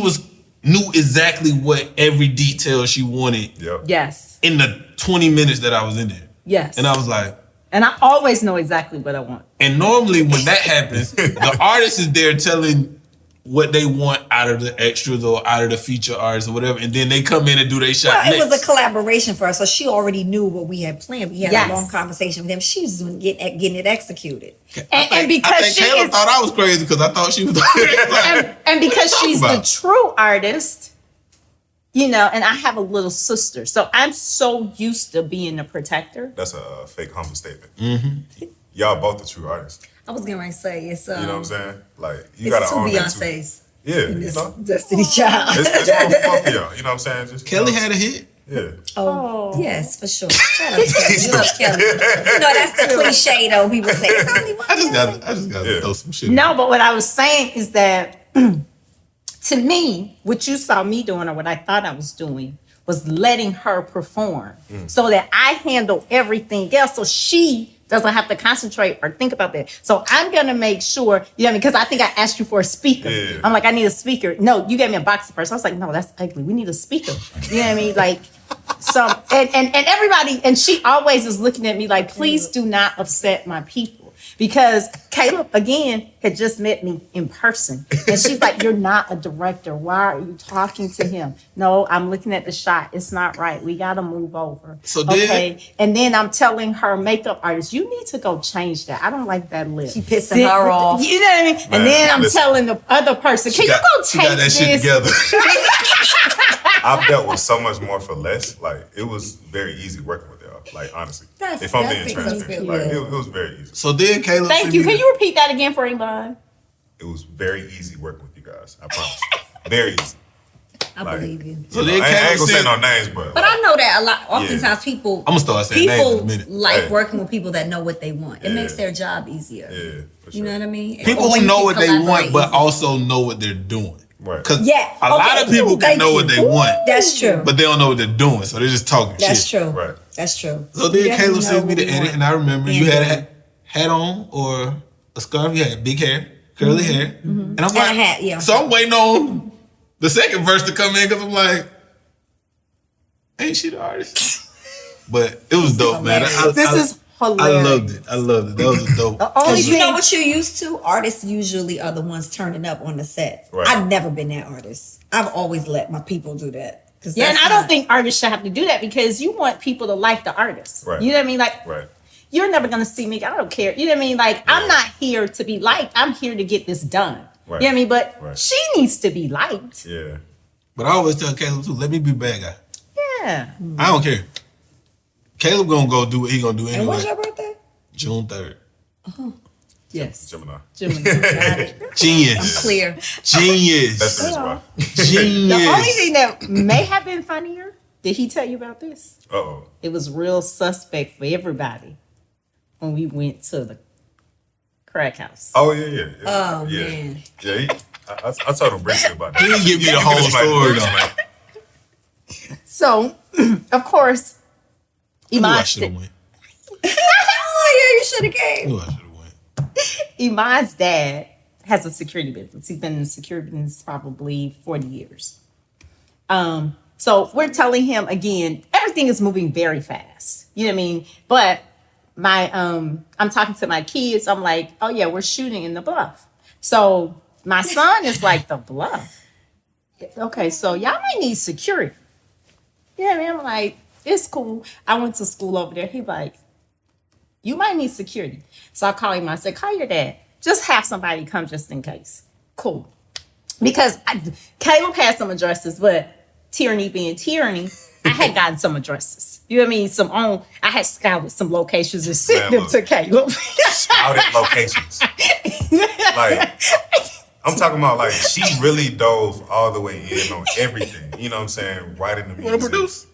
knew exactly what every detail she wanted Yep. Yes. in the 20 minutes that I was in there. Yes. And I was like, And I always know exactly what I want. and normally when that happens, the artist is there telling what they want out of the extras or out of the feature artists or whatever, and then they come in and do their shot Well, it next. was a collaboration for us, so she already knew what we had planned. We had Yes. a long conversation with them. She was doing getting it executed. And because I think she Caleb is, thought I was crazy because I thought she was. and because What you she's talking the about? true artist, you know, and I have a little sister, so I'm so used to being the protector. That's a fake humble statement. Mm-hmm. Y'all both the true artists. I was going to say it's You know what I'm saying? Like, you it's gotta two own that too. Beyonces Yeah, in you this know. Destiny Child. It's both y'all. You know what I'm saying? Just, Kelly had a hit. Yeah. Oh, yes, for sure. Shout out to Kelly. You love Kelly. You know, that's the cliche though. People say it's only one. I just got to Yeah. throw some shit. No, but what I was saying is that to me, what you saw me doing or what I thought I was doing was letting her perform so that I handle everything else so she doesn't have to concentrate or think about that. So I'm going to make sure, you know, because I think I asked you for a speaker. Yeah. I'm like, I need a speaker. No, you gave me a boxer first. I was like, no, that's ugly. We need a speaker. You know what I mean? Like, so, and everybody, and she always is looking at me like, please do not upset my people. Because Caleb, again, had just met me in person. And she's like, you're not a director. Why are you talking to him? No, I'm looking at the shot. It's not right. We got to move over. So then- okay. And then I'm telling her makeup artist, you need to go change that. I don't like that lip. She pissing her off. You know what I mean? Man, and then I'm listen. telling the other person, can you go She take got that this? shit together. I've dealt with so much more for less. Like, it was very easy working with y'all. Like, honestly. That's- if I'm that being makes us transparent. feel Like, good. it was very easy. So then Caleb Thank sent you. me Can you repeat that again for Iman? It was very easy working with you guys. I promise. Very easy. I Like, believe you. So you know, then I ain't Caleb gonna say said, no names, but But I know that a lot. Oftentimes, people I'm gonna start saying names in a people minute. like Hey. working with people that know what they want. It Yeah. makes their job easier. yeah, for sure. You know what I mean? people Or who you know can what they want, collaborate but easily. also know what they're doing. Right. Because Yeah, a lot okay, of people cool, can thank know you. what they want, That's true. but they don't know what they're doing. So they're just talking That's shit. true. Right. That's true. So then You Caleb definitely sent me know the what you edit, want. and I remember you had a hat on or a scarf. You had big hair, curly hair, and I'm like, a hat, yeah. So I'm waiting on the second verse to come in because I'm like, ain't she the artist? But it was dope, man. This is I hilarious. loved it. I loved it. That was dope. The only Because you know thing- what you're used to? Artists usually are the ones turning up on the set. Right. I've never been that artist. I've always let my people do that. 'Cause Yeah, and that's I don't not- think artists should have to do that because you want people to like the artist. Right. You know what I mean? Like, Right. you're never going to see me. I don't care. You know what I mean? Like, I'm not here to be liked. I'm here to get this done. Right. You know what I mean? But Right. she needs to be liked. Yeah. But I always tell Caleb too, let me be bad guy. Yeah. I don't care. Caleb gonna go do what he gonna do And anyway. when's your birthday? June 3rd. Yes. Gemini. Gemini. Got it. Genius. Clear. Genius. That's the reason why. Genius. The only thing that may have been funnier, did he tell you about this? Uh-oh. It was real suspect for everybody when we went to the crack house. Oh, yeah. Oh, yeah. man. Yeah, I told him briefly about that. He didn't give me the You whole can explain story it, though. explain. So, of course, I knew I Iman, should have went. Oh, yeah, you should have I came. knew I should have went. Iman's dad has a security business. He's been in the security business probably 40 years. So we're telling him again, everything is moving very fast. You know what I mean? But my I'm talking to my kids. I'm like, oh yeah, we're shooting in the Bluff. So my son is like, the Bluff. Okay, so y'all might need security. Yeah, man. I'm like, it's cool. I went to school over there. He like, You might need security. So I call him. I said, call your dad. Just have somebody come just in case. Cool. Because Caleb had some addresses, but Terrinee being Terrinee, I had gotten some addresses. You know what I mean? I had scouted some locations and sent them to Caleb. Scouted locations. Like, I'm talking about, like, she really dove all the way in on everything. You know what I'm saying? Writing the music. Want to produce?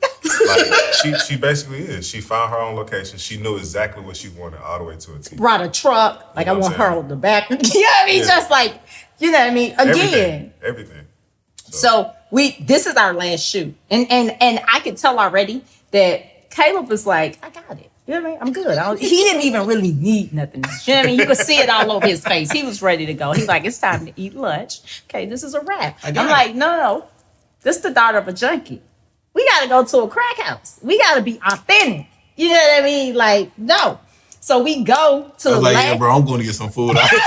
Like, she basically is. She found her own location. She knew exactly what she wanted all the way to a T. Brought a truck. Like, You know I what want I'm her saying? on the back. You know what I mean? Yeah. Just like, you know what I mean? Again. Everything. So this is our last shoot. And I could tell already that Caleb was like, I got it. You know what I mean? I'm good. He didn't even really need nothing else. You know what I mean? You could see it all over his face. He was ready to go. He's like, it's time to eat lunch. Okay, this is a wrap. I'm like, no. This is the Daughter of a Junkie. We got to go to a crack house. We got to be authentic. You know what I mean? Like, no. So we go to I the was like, last. yeah, bro, I'm going to get some food. Y'all get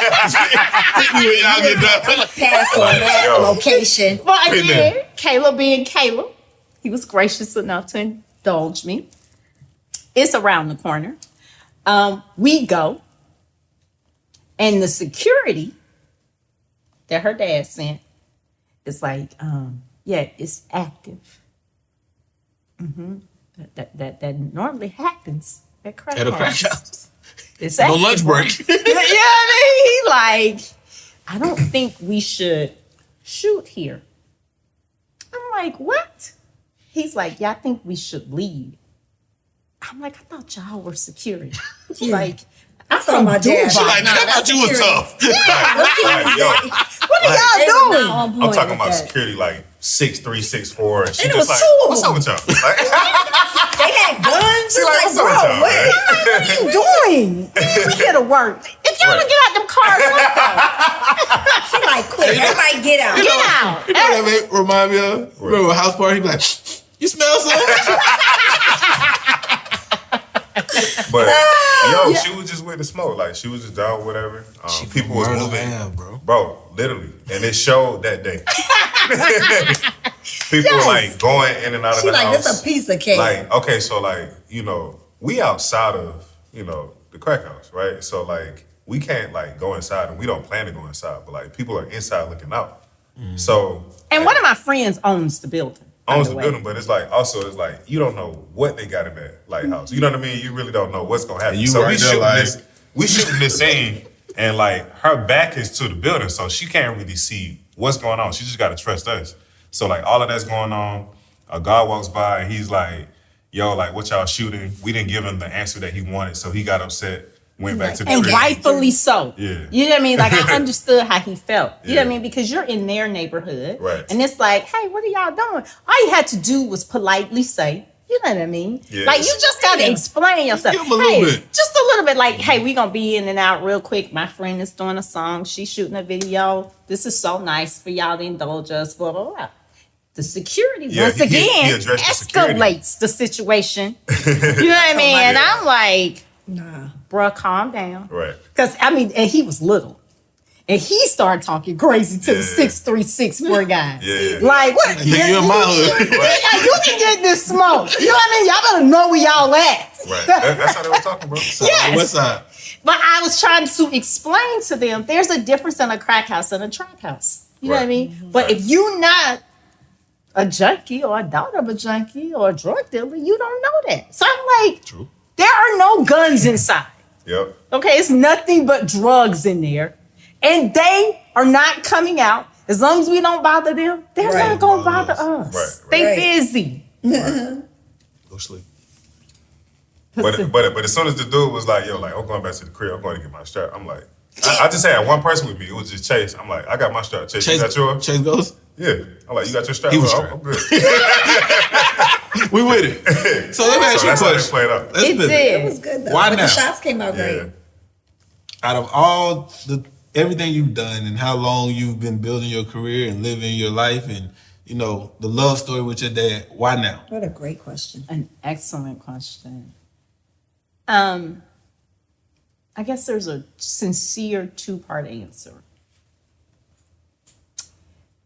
done. Pass on that yo. location. But Been again, there. Caleb being Caleb, he was gracious enough to indulge me. It's around the corner. We go, and the security that her dad sent is like, yeah, it's active. That normally happens at crack At a crack house. house. It's No active. lunch break. You know what I mean? He like, I don't think we should shoot here. I'm like, what? He's like, yeah, I think we should leave. I'm like, I thought y'all were security. Like, I'm talking from about Dubai. dad. She like, nigga, I that's thought you was security. tough. Like, yo, What are y'all They were doing? not on I'm point talking with about that. security like 6'3", 6'4", and she And it just was like, two of what's up them. with y'all? Like, They had guns. she It's like, like, what's up bro, with y'all? what? What are you doing? We here to work. If y'all don't get out them cars, let's go. She like, quick, everybody get out. Get out. You know what that remind me of? Remember a house party? He be like, you smell something? But yo, she was just with the smoke. Like, she was just down with whatever. People was Murder moving, man, bro. bro, literally, and it showed that day. People Yes. like going in and out of She the like, house. this a piece of cake. Like, okay, so like, you know, we outside of, you know, the crack house, right? So like, we can't like go inside, and we don't plan to go inside, but like, people are inside looking out. So And one of my friends owns the building. by owns the the way. building, but it's like you don't know what they got in that like house. You know what I mean? You really don't know what's gonna happen. And you So right there, we shooting this scene, and like her back is to the building, so she can't really see what's going on. She just gotta trust us. So like all of that's going on. A guy walks by and he's like, "Yo, like what y'all shooting?" We didn't give him the answer that he wanted, so he got upset. Went back to the And crib. rightfully so. Yeah. You know what I mean? Like, I understood how he felt. You know what I mean? Because you're in their neighborhood. Right. And it's like, hey, what are y'all doing? All you had to do was politely say, you know what I mean? Yeah. Like, you just got to explain yourself. Give 'em a little Hey, bit. just a little bit like, hey, we're going to be in and out real quick. My friend is doing a song. She's shooting a video. This is so nice for y'all to indulge us, blah, blah, blah. The security, Yeah, once he again, addressed the security. escalates the situation. You know what I mean? And I'm like, Nah. bruh, calm down. Right. Because, I mean, and he was little. And he started talking crazy to the Yeah. 6'3", 6'4" guys. Yeah. Like, what? Nigga, you in my hood. Yeah, you can get this smoke. You know what I mean? Y'all better know where y'all at. Right. That's how they was talking, bro. Yes. West side. But I was trying to explain to them, there's a difference in a crack house and a trap house. You know what I Right. mean? But if you're not a junkie or a daughter of a junkie or a drug dealer, you don't know that. So I'm like, True. there are no guns inside. Yep. Okay, it's nothing but drugs in there. And they are not coming out. As long as we don't bother them, they're Right. not going to bother us. Right, They right. busy. Go sleep. But as soon as the dude was like, yo, like, I'm going back to the crib, I'm going to get my strap. I'm like, I just had one person with me. It was just Chase. I'm like, I got my strap. Chase, you got yours? Chase goes. Yeah. I'm like, you got your strap? He was I'm strapped. good. We with it. So let me ask So you a that's how they question. played out. Let's It pivot. did. It was good though. Why but now? the shots came out Yeah. great. Out of all the everything you've done and how long you've been building your career and living your life and you know the love story with your dad, why now? What a great question. An excellent question. I guess there's a sincere two-part answer.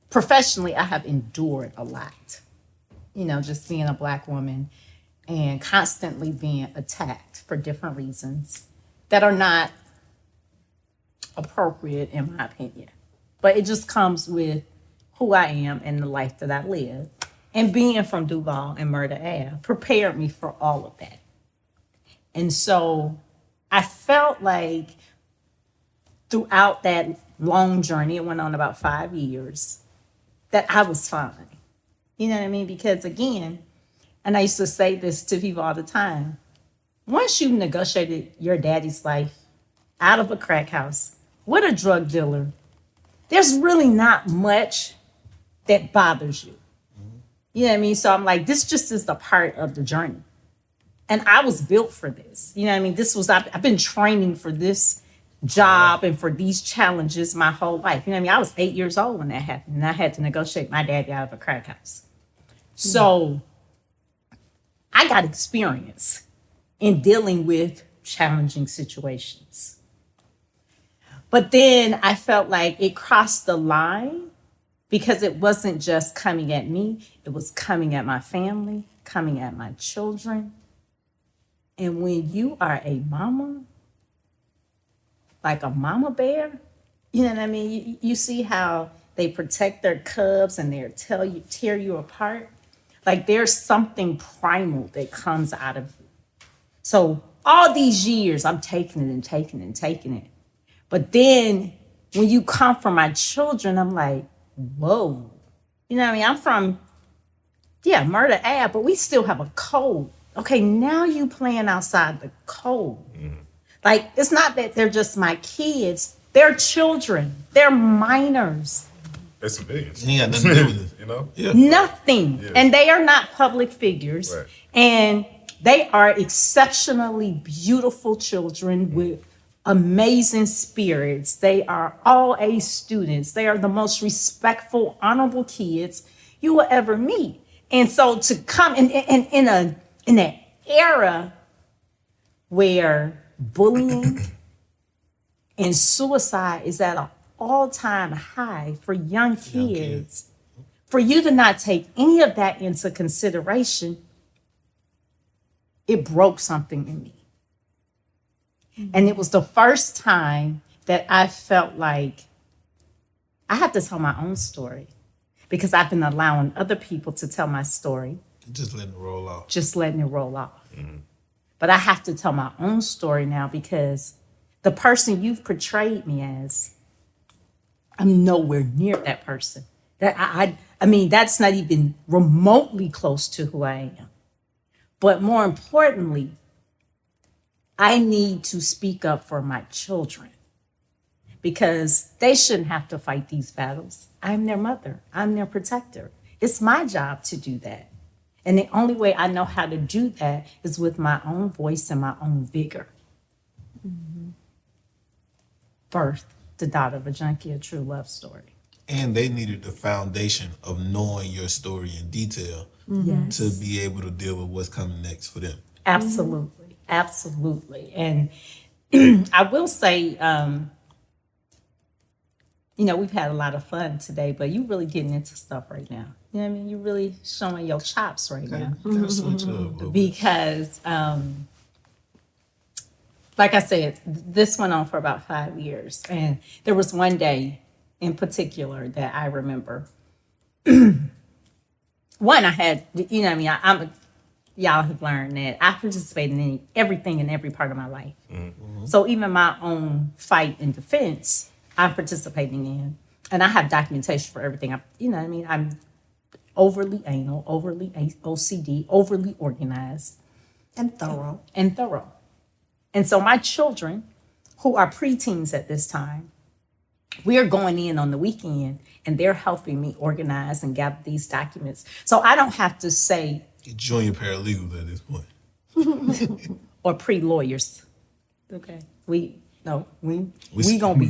Professionally, I have endured a lot. You know, just being a Black woman and constantly being attacked for different reasons that are not appropriate in my opinion. But it just comes with who I am and the life that I live. And being from Duval and Murder Ave prepared me for all of that. And so I felt like throughout that long journey, it went on about 5 years, that I was fine. You know what I mean? Because again, and I used to say this to people all the time, once you've negotiated your daddy's life out of a crack house with a drug dealer, there's really not much that bothers you. You know what I mean? So I'm like, this just is the part of the journey. And I was built for this. You know what I mean? I've been training for this job and for these challenges my whole life. You know what I mean? I was 8 years old when that happened, and I had to negotiate my daddy out of a crack house. So I got experience in dealing with challenging situations. But then I felt like it crossed the line because it wasn't just coming at me, it was coming at my family, coming at my children. And when you are a mama, like a mama bear, you know what I mean? You see how they protect their cubs and they tear you apart. Like there's something primal that comes out of you. So all these years, I'm taking it and taking it and taking it. But then when you come for my children, I'm like, whoa. You know what I mean? I'm from, Murder Ave, but we still have a code. Okay, now you playing outside the code. Like, it's not that they're just my kids. They're children. They're minors. They're civilians. He ain't got nothing to do with this. You know? Yeah. Nothing. Yeah. And they are not public figures. Right. And they are exceptionally beautiful children with amazing spirits. They are all A students. They are the most respectful, honorable kids you will ever meet. And so to come in an era where bullying and suicide is at an all-time high for young kids, for you to not take any of that into consideration, it broke something in me. And it was the first time that I felt like I have to tell my own story because I've been allowing other people to tell my story. Just letting it roll off. Just letting it roll off. But I have to tell my own story now because the person you've portrayed me as, I'm nowhere near that person. I mean, that's not even remotely close to who I am. But more importantly, I need to speak up for my children because they shouldn't have to fight these battles. I'm their mother. I'm their protector. It's my job to do that. And the only way I know how to do that is with my own voice and my own vigor. Birth, the Daughter of a Junkie, a true love story. And they needed the foundation of knowing your story in detail to be able to deal with what's coming next for them. Absolutely. Absolutely. And I will say, we've had a lot of fun today, but you really getting into stuff right now. You know what I mean? You're really showing your chops right now. Gotta switch it up a little bit. Because, like I said, this went on for about 5 years. And there was one day in particular that I remember. One, I had, y'all have learned that I participated in everything in every part of my life. So even my own fight and defense, I'm participating in. And I have documentation for everything. I'm overly anal, overly OCD, overly organized. And thorough. And so my children, who are preteens at this time, we are going in on the weekend and they're helping me organize and gather these documents. So I don't have to say, Junior paralegals at this point. or pre-lawyers. Okay. We gonna be lawyers. We gonna be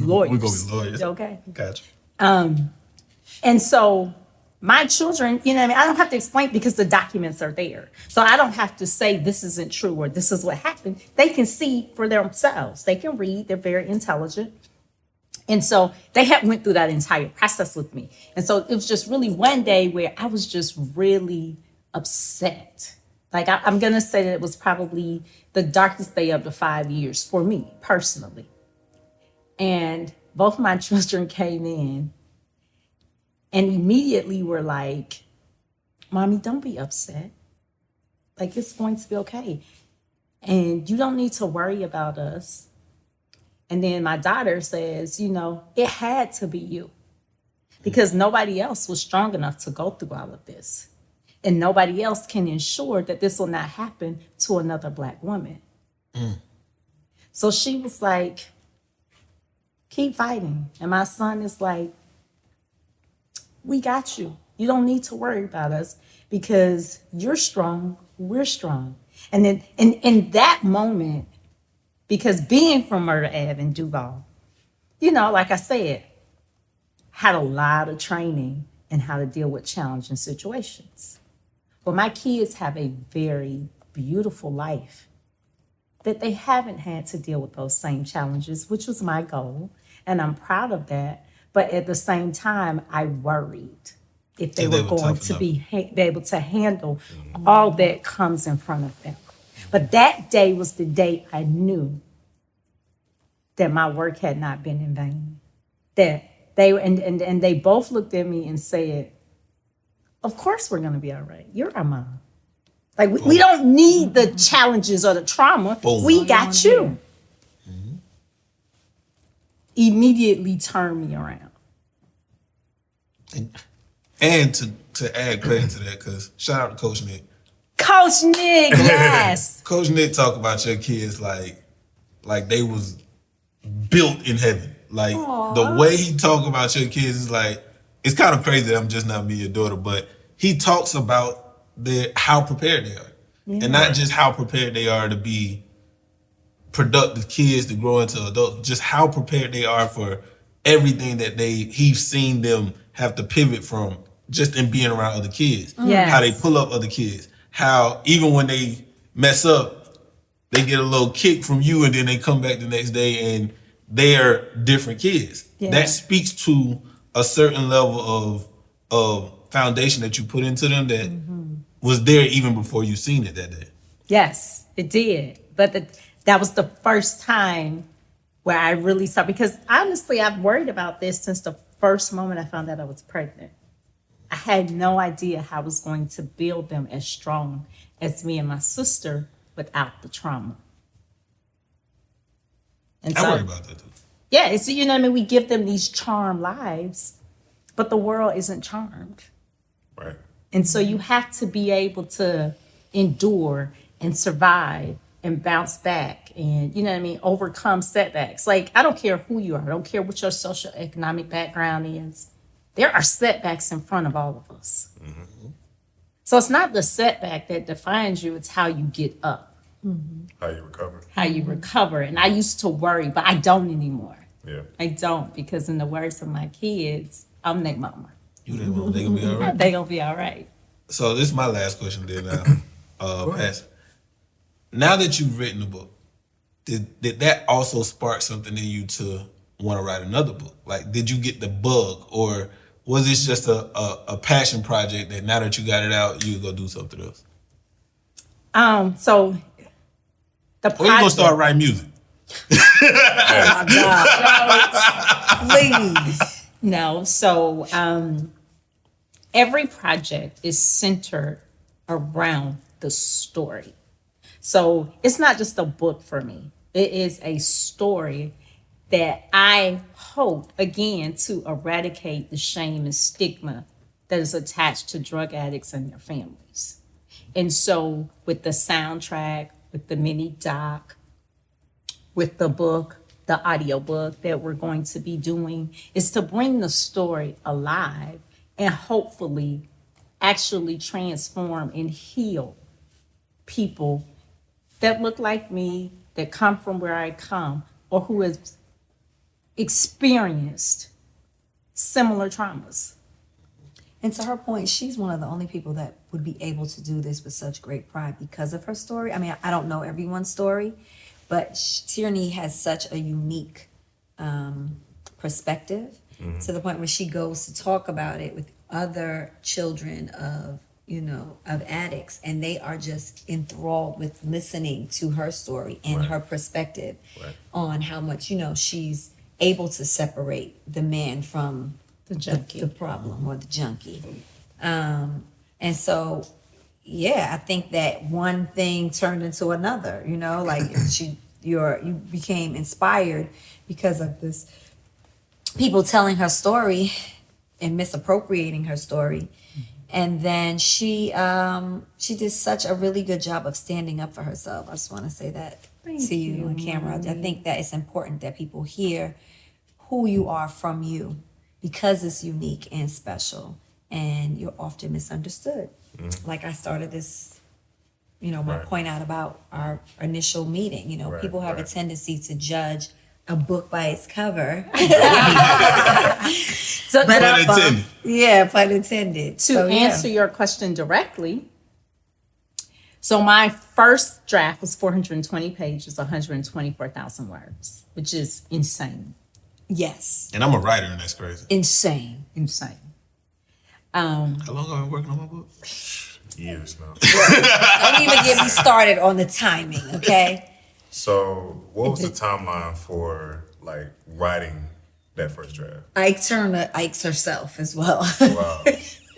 lawyers. Okay. Gotcha. And so my children, I don't have to explain because the documents are there. So I don't have to say this isn't true or this is what happened. They can see for themselves. They can read. They're very intelligent. And so they had went through that entire process with me. And so it was just really one day where I was just really upset Like I'm going to say that it was probably the darkest day of the 5 years for me personally. And both my children came in and immediately were like, Mommy, don't be upset. Like, it's going to be okay. And you don't need to worry about us. And then my daughter says, it had to be you because nobody else was strong enough to go through all of this. And nobody else can ensure that this will not happen to another Black woman. So she was like, keep fighting. And my son is like, we got you. You don't need to worry about us because you're strong, we're strong. And then in that moment, because being from Murder Ave in Duval, like I said, had a lot of training in how to deal with challenging situations. But my kids have a very beautiful life that they haven't had to deal with those same challenges, which was my goal. And I'm proud of that. But at the same time, I worried if they were going to be able to handle all that comes in front of them. But that day was the day I knew that my work had not been in vain. That they and they both looked at me and said, of course we're going to be all right. You're our mom. Like, we don't need the challenges or the trauma. We got you. Immediately turned me around. And to add credit to that, because shout out to Coach Nick. Coach Nick, yes. Coach Nick talk about your kids like they was built in heaven. Like, the way he talk about your kids is like, it's kind of crazy that I'm just not me, your daughter, but he talks about how prepared they are. Yeah. And not just how prepared they are to be productive kids to grow into adults, just how prepared they are for everything that he's seen them have to pivot from just in being around other kids. Yes. How they pull up other kids. How even when they mess up, they get a little kick from you and then they come back the next day and they're different kids. Yeah. That speaks to a certain level of foundation that you put into them that was there even before you seen it that day. Yes, it did. But that was the first time where I really saw, because honestly, I've worried about this since the first moment I found out I was pregnant. I had no idea how I was going to build them as strong as me and my sister without the trauma. And I worry about that too. Yeah, it's, we give them these charmed lives, but the world isn't charmed. Right. And so you have to be able to endure and survive and bounce back and, overcome setbacks. Like, I don't care who you are. I don't care what your socioeconomic background is. There are setbacks in front of all of us. Mm-hmm. So it's not the setback that defines you. It's how you get up. Mm-hmm. How you recover. And I used to worry, but I don't anymore. Yeah. I don't, because in the words of my kids, I'm their mama. You their mama. They gonna be all right? They gonna be all right. So this is my last question then now. Now that you've written the book, did that also spark something in you to want to write another book? Like, did you get the bug, or was this just a passion project that now that you got it out, you go do something else? So the project, or you gonna start writing music? Oh my God. Please. No. So every project is centered around the story. So it's not just a book for me. It is a story that I hope, again, to eradicate the shame and stigma that is attached to drug addicts and their families. And so with the soundtrack, with the mini doc, with the book, the audio book that we're going to be doing, is to bring the story alive and hopefully actually transform and heal people that look like me, that come from where I come, or who has experienced similar traumas. And to her point, she's one of the only people that would be able to do this with such great pride because of her story. I mean, I don't know everyone's story, but Terrinee has such a unique perspective to the point where she goes to talk about it with other children of, of addicts, and they are just enthralled with listening to her story and her perspective on how much, she's able to separate the man from The junkie. the problem or the junkie. And so, I think that one thing turned into another, like you became inspired because of this people telling her story and misappropriating her story. And then she did such a really good job of standing up for herself. I just want to say that to you on camera. I think that it's important that people hear who you are from you, because it's unique and special, and you're often misunderstood. Like I started this, my point out about our initial meeting. People have a tendency to judge a book by its cover. So, Pun intended. Yeah, pun intended. To answer your question directly, so my first draft was 420 pages, 124,000 words, which is insane. Yes. And I'm a writer, and that's crazy. Insane. How long have I been working on my book? Years now. Don't even get me started on the timing, okay? So, what was the timeline for like writing that first draft? Ike Turner Ike's herself as well. Wow.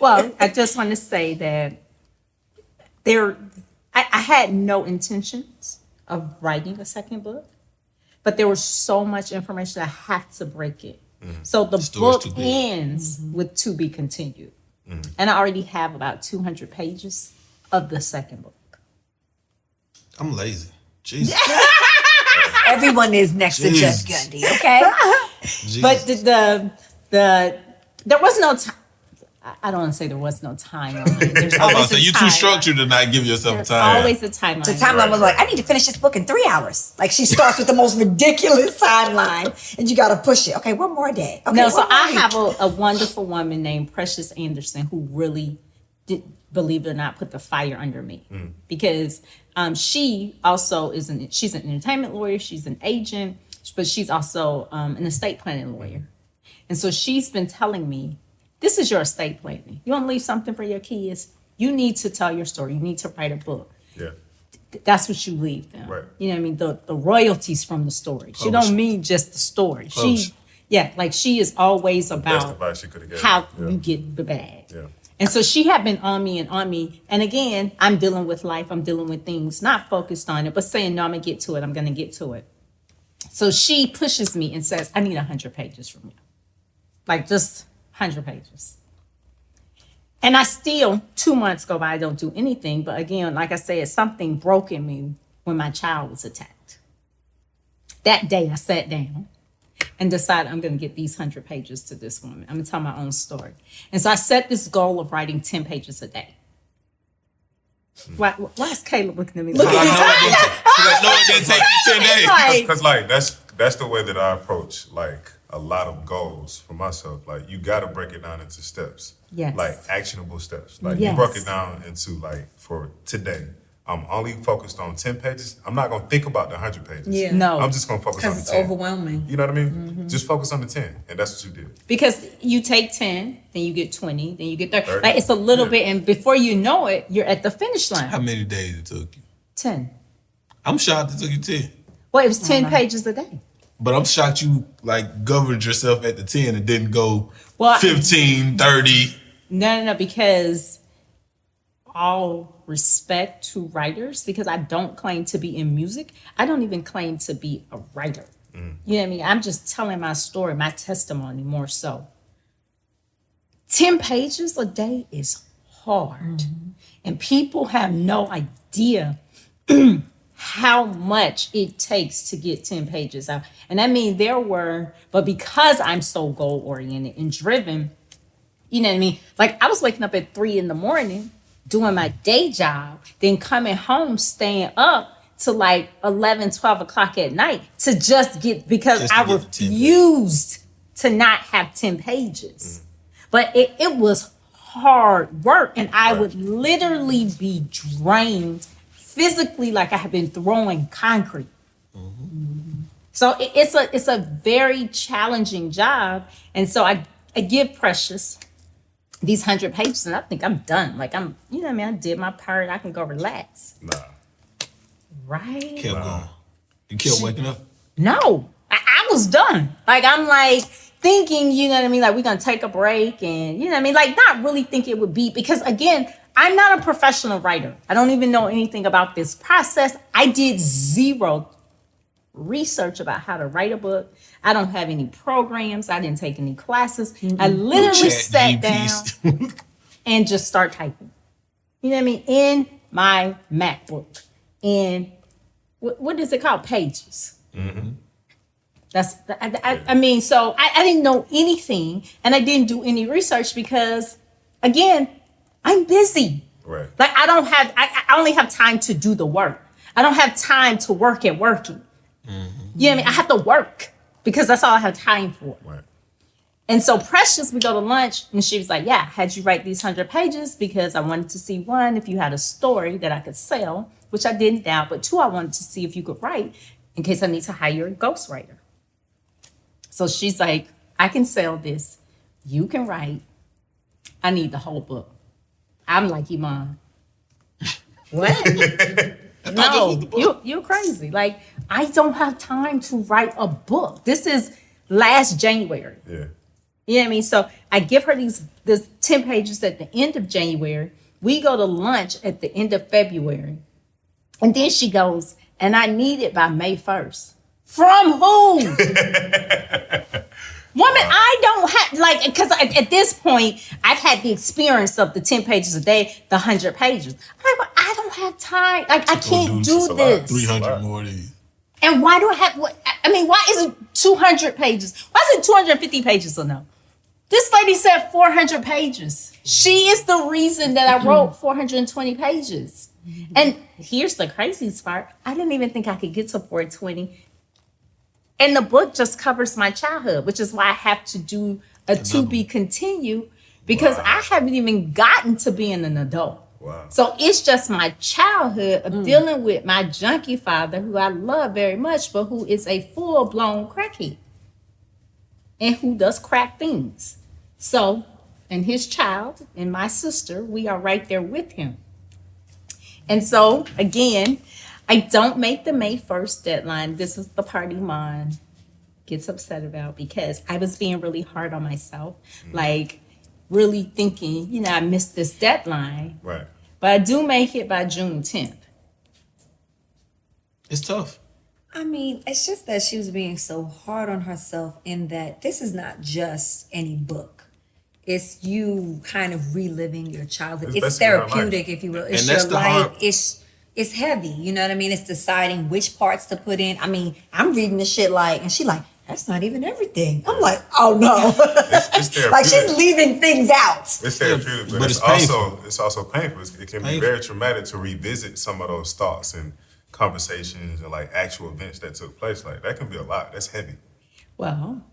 Well, I just want to say that I had no intentions of writing a second book, but there was so much information I had to break it. So the story's book too big. ends with to be continued. And I already have about 200 pages of the second book. I'm lazy. Jesus. Everyone is next to Jesus. Judge Gundy, okay? Jesus. But there was no time. I don't want to say there was no time. There's I was about always to say, a you're too timeline. structured to not give yourself There's time. always a timeline. The timeline was like, I need to finish this book in 3 hours. Like she starts with the most ridiculous timeline, and you got to push it. Okay, one more day. Okay, No, so one more I week. have a wonderful woman named Precious Anderson who really did, believe it or not, put the fire under me because she also she's an entertainment lawyer, she's an agent, but she's also an estate planning lawyer. And so she's been telling me, this is your estate planning. You want to leave something for your kids? You need to tell your story. You need to write a book. Yeah. That's what you leave them. Right. You know what I mean? The royalties from the story. She Publish. don't mean just the story. Publish. She is always Best about advice you could have given. how Yeah. you get the bag. Yeah. And so she had been on me. And again, I'm dealing with life. I'm dealing with things, not focused on it, but saying, no, I'm going to get to it. I'm going to get to it. So she pushes me and says, I need 100 pages from you. Like just 100 pages. And I still, 2 months go by, I don't do anything. But again, like I said, something broke in me when my child was attacked. That day I sat down and decided I'm going to get these 100 pages to this woman. I'm going to tell my own story. And so I set this goal of writing 10 pages a day. Why is Caleb looking at me? Because I know it didn't take you 10 days. Like, Because like that's the way that I approach like a lot of goals for myself. Like you got to break it down into steps. Yes. Like actionable steps. Like Yes. you broke it down into like for today. I'm only focused on 10 pages. I'm not gonna think about the 100 pages. Yeah. no, I'm just gonna focus on Because the it's 10. overwhelming. You know what I mean? Just focus on the 10, and that's what you did. because you take 10, then you get 20, then you get 30. 30. Like it's a little Yeah. bit, and before you know it, you're at the finish How line. many days it took you? 10. I'm shocked it took you 10. Well, it was 10 pages a day. But I'm shocked you like governed yourself at the 10 and didn't go Well, 15, 30. No, because all respect to writers, because I don't claim to be in music. I don't even claim to be a writer. You know what I mean? I'm just telling my story, my testimony more so. 10 pages a day is hard. And people have no idea how much it takes to get 10 pages out. And I mean, but because I'm so goal oriented and driven, you know what I mean? Like I was waking up at 3 a.m, doing my day job, then coming home, staying up to like 11, 12 o'clock at night to just get, because Just to I get the 10 refused to not have 10 pages. But it was hard work, and I would literally be drained physically, like I have been throwing concrete. So it's a very challenging job. And so I give Precious these 100 pages and I think I'm done. Like I'm, you know what I mean? I did my part. I can go relax. Nah. Right? Kept going. You kept waking up. No, I was done. Like I'm like thinking, you know what I mean? Like we're going to take a break and you know what I mean? Like not really think it would be, because again, I'm not a professional writer. I don't even know anything about this process. I did zero research about how to write a book. I don't have any programs. I didn't take any classes. I literally sat down and just start typing. You know what I mean? In my MacBook. In what is it called? Pages. Mm-hmm. I mean, so I didn't know anything and I didn't do any research because, again, I'm busy. Right. Like I only have time to do the work. I don't have time to work at working. Mm-hmm. You know what I mean? I have to work because that's all I have time for. Right. And so Precious, we go to lunch and she was like, yeah, had you write these 100 pages because I wanted to see, one, if you had a story that I could sell, which I didn't doubt, but two, I wanted to see if you could write in case I need to hire a ghostwriter. So she's like, I can sell this. You can write. I need the whole book. I'm like, Iman, what? No, you're crazy. Like, I don't have time to write a book. This is last January. Yeah. You know what I mean? So I give her this 10 pages at the end of January. We go to lunch at the end of February. And then she goes, and I need it by May 1st. From who? Woman, I don't have, like, because at this point, I've had the experience of the 10 pages a day, the 100 pages. I don't have time. Like, I can't do this. 300 more of these. And why do I have, why is it 200 pages? Why is it 250 pages or no? This lady said 400 pages. She is the reason that I wrote 420 pages. And here's the craziest part. I didn't even think I could get to 420. And the book just covers my childhood, which is why I have to do a to be continued, because I haven't even gotten to being an adult. Wow. So it's just my childhood of dealing with my junkie father, who I love very much, but who is a full-blown crackhead and who does crack things. So, and his child and my sister, we are right there with him. And so, again, I don't make the May 1st deadline. This is the part Iman gets upset about, because I was being really hard on myself. Like, really thinking, I missed this deadline. Right. But I do make it by June 10th. It's tough. I mean, it's just that she was being so hard on herself, in that this is not just any book. It's you kind of reliving your childhood. It's therapeutic, if you will. It's your life. It's heavy, you know what I mean? It's deciding which parts to put in. I mean, I'm reading the shit and she like, that's not even everything. I'm like, oh no. It's therapeutic. Like, she's leaving things out. It's therapeutic, but it's also painful. It can be very traumatic to revisit some of those thoughts and conversations and like actual events that took place. Like, that can be a lot. That's heavy. Well,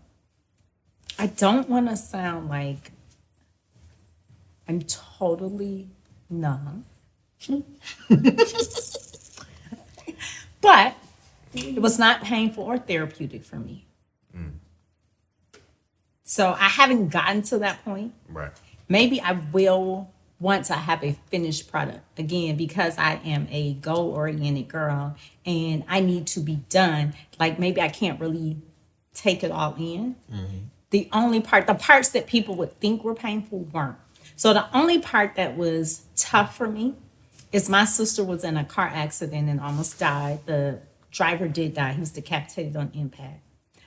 I don't want to sound like I'm totally numb. But it was not painful or therapeutic for me. So I haven't gotten to that point. Right. Maybe I will once I have a finished product. Again, because I am a goal-oriented girl and I need to be done. Like, maybe I can't really take it all in. Mm-hmm. The parts that people would think were painful weren't. So the only part that was tough for me is my sister was in a car accident and almost died. The driver did die. He was decapitated on impact.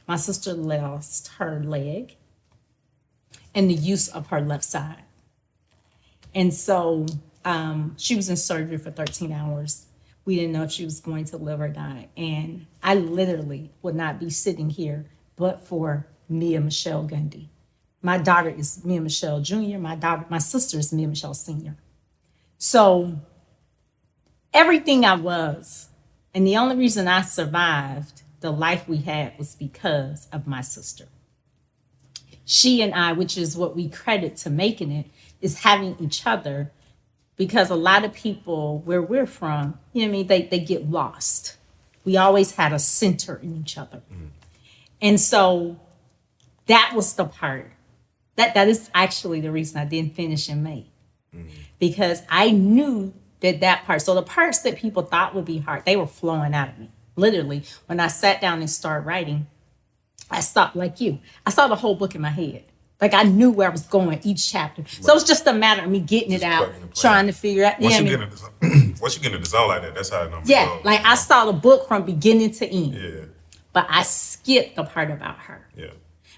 My sister lost her leg and the use of her left side. And so she was in surgery for 13 hours. We didn't know if she was going to live or die. And I literally would not be sitting here but for Mia Michelle Gundy. My daughter is Mia Michelle Jr. My sister is Mia Michelle Sr. So everything I was, and the only reason I survived the life we had was because of my sister. She and I, which is what we credit to making it, is having each other, because a lot of people where we're from, they get lost. We always had a center in each other. And so that was the part That is actually the reason I didn't finish in May. Because I knew that part, so the parts that people thought would be hard, they were flowing out of me. Literally, when I sat down and started writing, I stopped like you. I saw the whole book in my head. Like I knew where I was going each chapter. So it was just a matter of me getting it out, trying to figure out. Once you get in the zone like that, that's how it normally Yeah, goes. like I saw the book from beginning to end. Yeah. But I skipped the part about her. Yeah.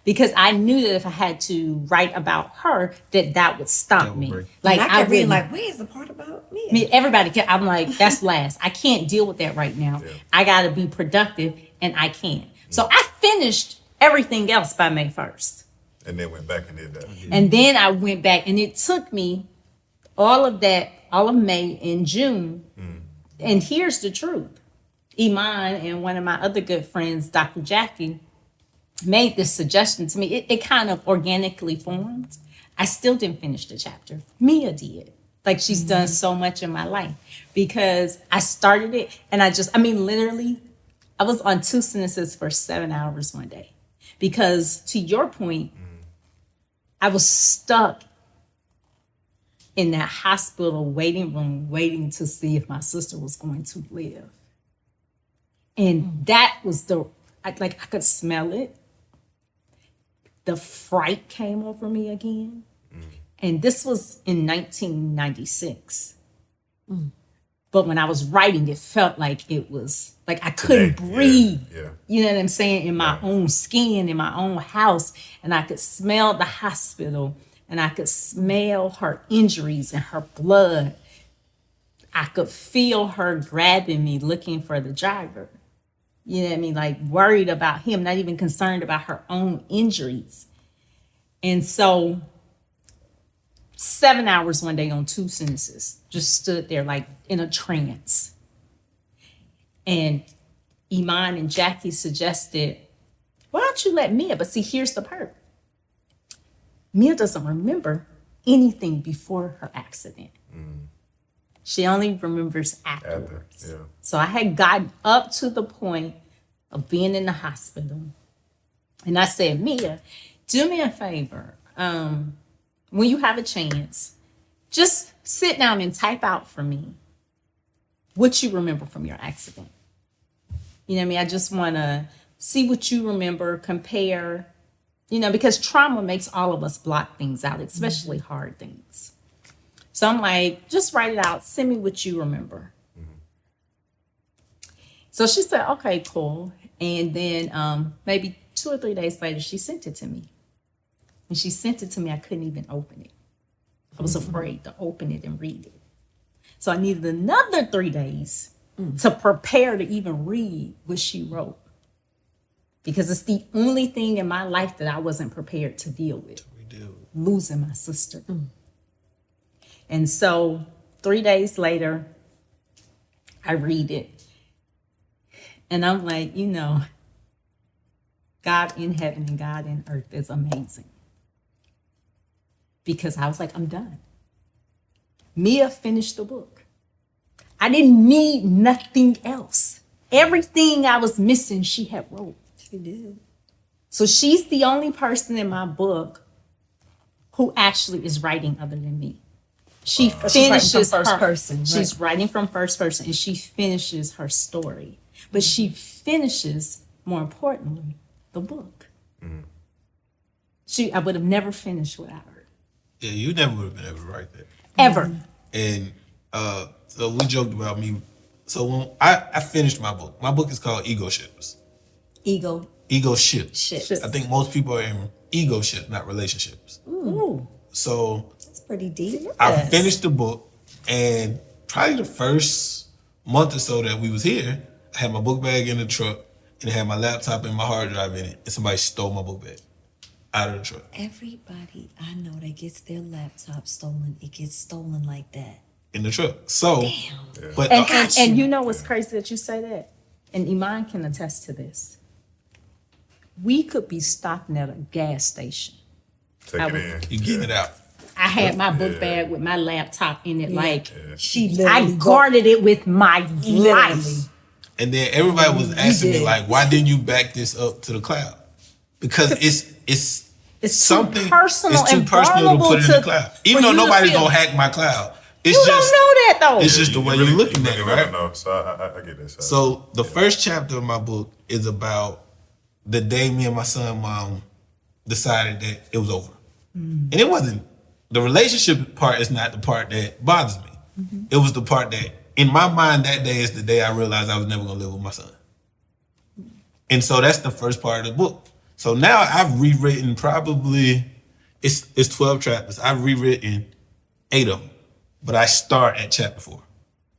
Because I knew that if I had to write about her, that would stop me. Like I kept reading, wouldn't- like, where's the part about me? I mean, everybody can. I'm like, that's last. I can't deal with that right now. Yeah. I got to be productive, and I can't. So I finished everything else by May 1st. And then went back and did that. And then I went back, and it took me all of May and June. And here's the truth. Iman and one of my other good friends, Dr. Jackie, made this suggestion to me. It kind of organically formed. I still didn't finish the chapter. Mia did. Like she's done so much in my life because I started it and literally, I was on 2 sentences for 7 hours one day. Because to your point, I was stuck in that hospital waiting room, waiting to see if my sister was going to live. And that was I could smell it. The fright came over me again. And this was in 1996. But when I was writing, it felt like it was like I couldn't breathe. Yeah. You know what I'm saying? In my own skin, in my own house. And I could smell the hospital and I could smell her injuries and her blood. I could feel her grabbing me, looking for the driver. You know what I mean? Like worried about him, not even concerned about her own injuries. And so 7 hours one day on 2 sentences, just stood there like in a trance. And Iman and Jackie suggested, why don't you let Mia? But see, here's the part. Mia doesn't remember anything before her accident. She only remembers afterwards. Yeah. So I had gotten up to the point of being in the hospital. And I said, Mia, do me a favor. When you have a chance, just sit down and type out for me what you remember from your accident. You know what I mean? I just want to see what you remember, compare, because trauma makes all of us block things out, especially hard things. So I'm like, just write it out. Send me what you remember. So she said, okay, cool. And then maybe 2 or 3 days later, she sent it to me. When she sent it to me, I couldn't even open it. I was afraid to open it and read it. So I needed another 3 days to prepare to even read what she wrote. Because it's the only thing in my life that I wasn't prepared to deal with. Losing my sister. And so 3 days later, I read it. And I'm like, God in heaven and God in earth is amazing. Because I was like, I'm done. Mia finished the book. I didn't need nothing else. Everything I was missing, she had wrote. She did. So she's the only person in my book who actually is writing other than me. She finishes from first person, right? She's writing from first person and she finishes her story. But she finishes, more importantly, the book. I would have never finished without her. Yeah, you never would have been able to write that. Ever. And so we joked about me. So when I finished my book is called Ego Ships. Ego Ships. Ships. I think most people are in ego ships, not relationships. Ooh. So That's pretty deep. I finished the book, and probably the first month or so that we was here, I had my book bag in the truck, and I had my laptop and my hard drive in it, and somebody stole my book bag out of the truck. Everybody I know that gets their laptop stolen, it gets stolen like that. In the truck. So, but And you know what's crazy that you say that? And Iman can attest to this. We could be stopping at a gas station. Take it in. you getting it out. I had my book bag with my laptop in it. Like, She I literally guarded it with my life. And then everybody was asking me, like, why didn't you back this up to the cloud? Because It's too something. personal It's too and personal to vulnerable put it in the to- cloud. for Even though you to nobody's feel. gonna hack my cloud. It's You just don't know that though. it's just the way you're looking at it, really right? don't know, so I get that. So the first chapter of my book is about the day me and my son mom decided that it was over. And it wasn't, the relationship part is not the part that bothers me. It was the part that, in my mind, that day is the day I realized I was never gonna live with my son. And so that's the first part of the book. So now I've rewritten probably, it's 12 chapters. I've rewritten 8 of them, but I start at chapter 4.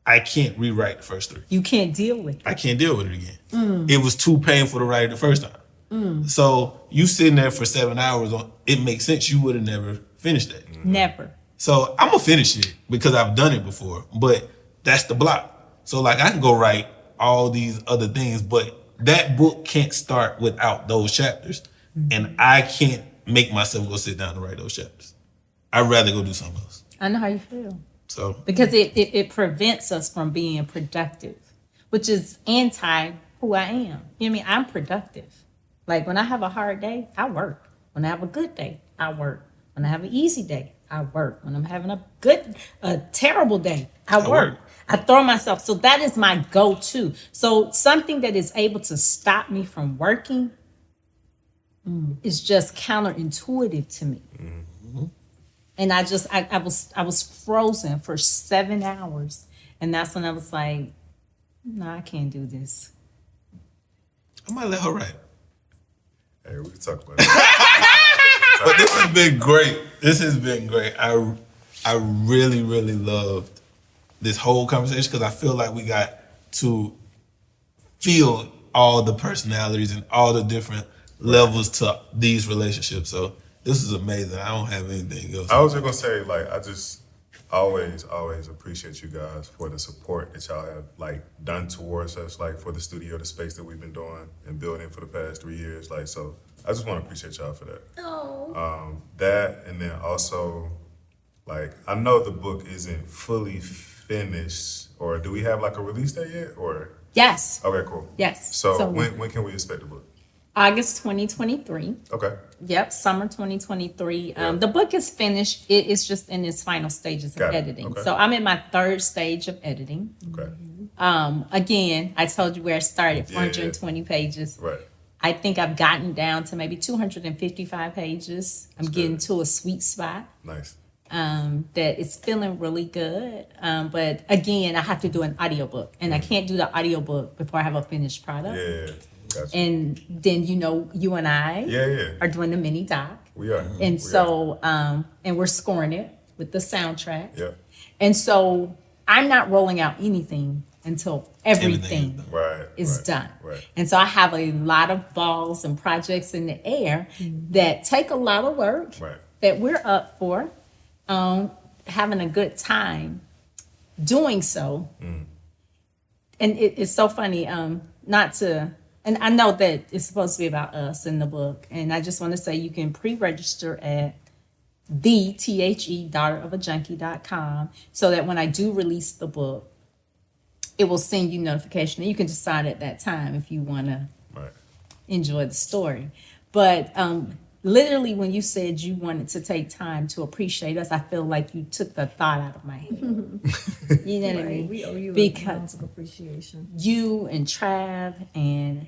I can't rewrite the first 3. You can't deal with it. I can't deal with it again. It was too painful to write it the first time. So you sitting there for 7 hours, it makes sense you would have never finished that. Never. So I'm gonna finish it because I've done it before, but that's the block. So like I can go write all these other things, but that book can't start without those chapters. And I can't make myself go sit down and write those chapters. I'd rather go do something else. I know how you feel. So Because it prevents us from being productive, which is anti who I am. You know what I mean? I'm productive. Like when I have a hard day, I work. When I have a good day, I work. When I have an easy day, I work. When I'm having a terrible day, I work. I throw myself. So that is my go-to. So something that is able to stop me from working is just counterintuitive to me. And I was frozen for 7 hours. And that's when I was like, no, I can't do this. I might let her write. Hey, we can talk about it. But this has been great. This has been great. I really, really loved this whole conversation because I feel like we got to feel all the personalities and all the different levels to these relationships. So this is amazing. I don't have anything else. I was just gonna say, like, I just always appreciate you guys for the support that y'all have like done towards us, like for the studio, the space that we've been doing and building for the past 3 years. Like, so I just want to appreciate y'all for that. That, and then also, like, I know the book isn't fully finished, or do we have like a release date yet? Or Yes. okay, cool. Yes. So when can we expect the book? August 2023. Okay. Yep, summer 2023. Yeah. The book is finished. It is just in its final stages of Got it. editing. Okay. So I'm in my 3rd stage of editing. Okay. Again, I told you where I started, Yeah, 420 pages. Right. I think I've gotten down to maybe 255 pages. I'm getting good. to a sweet spot. Nice. That it's feeling really good. But again, I have to do an audiobook, and I can't do the audiobook before I have a finished product. Yeah. Gotcha. And then, you and I Yeah. are doing the mini doc. We are. And We so, and we're scoring it with the soundtrack. Yeah. And so I'm not rolling out anything until everything Right. is right, done. Right. And so I have a lot of balls and projects in the air that take a lot of work Right. that we're up for, having a good time doing so. And it's so funny, and I know that it's supposed to be about us in the book. And I just want to say you can pre-register at daughterofaJunkie.com so that when I do release the book, it will send you notification. And you can decide at that time if you want to Right. enjoy the story. But literally when you said you wanted to take time to appreciate us, I feel like you took the thought out of my head. You know what I mean? We owe you Because of appreciation. you and Trav and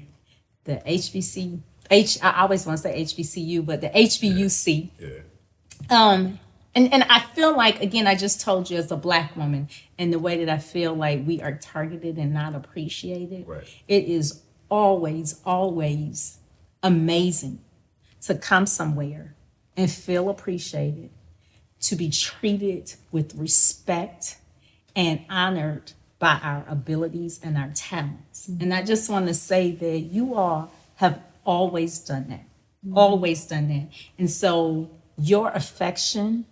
the I always want to say HBCU, but the HBUC. Yeah. And I feel like, again, I just told you as a Black woman, and the way that I feel like we are targeted and not appreciated, Right. it is always, always amazing to come somewhere and feel appreciated, to be treated with respect and honored by our abilities and our talents. And I just want to say that you all have always done that, always done that. And so your affection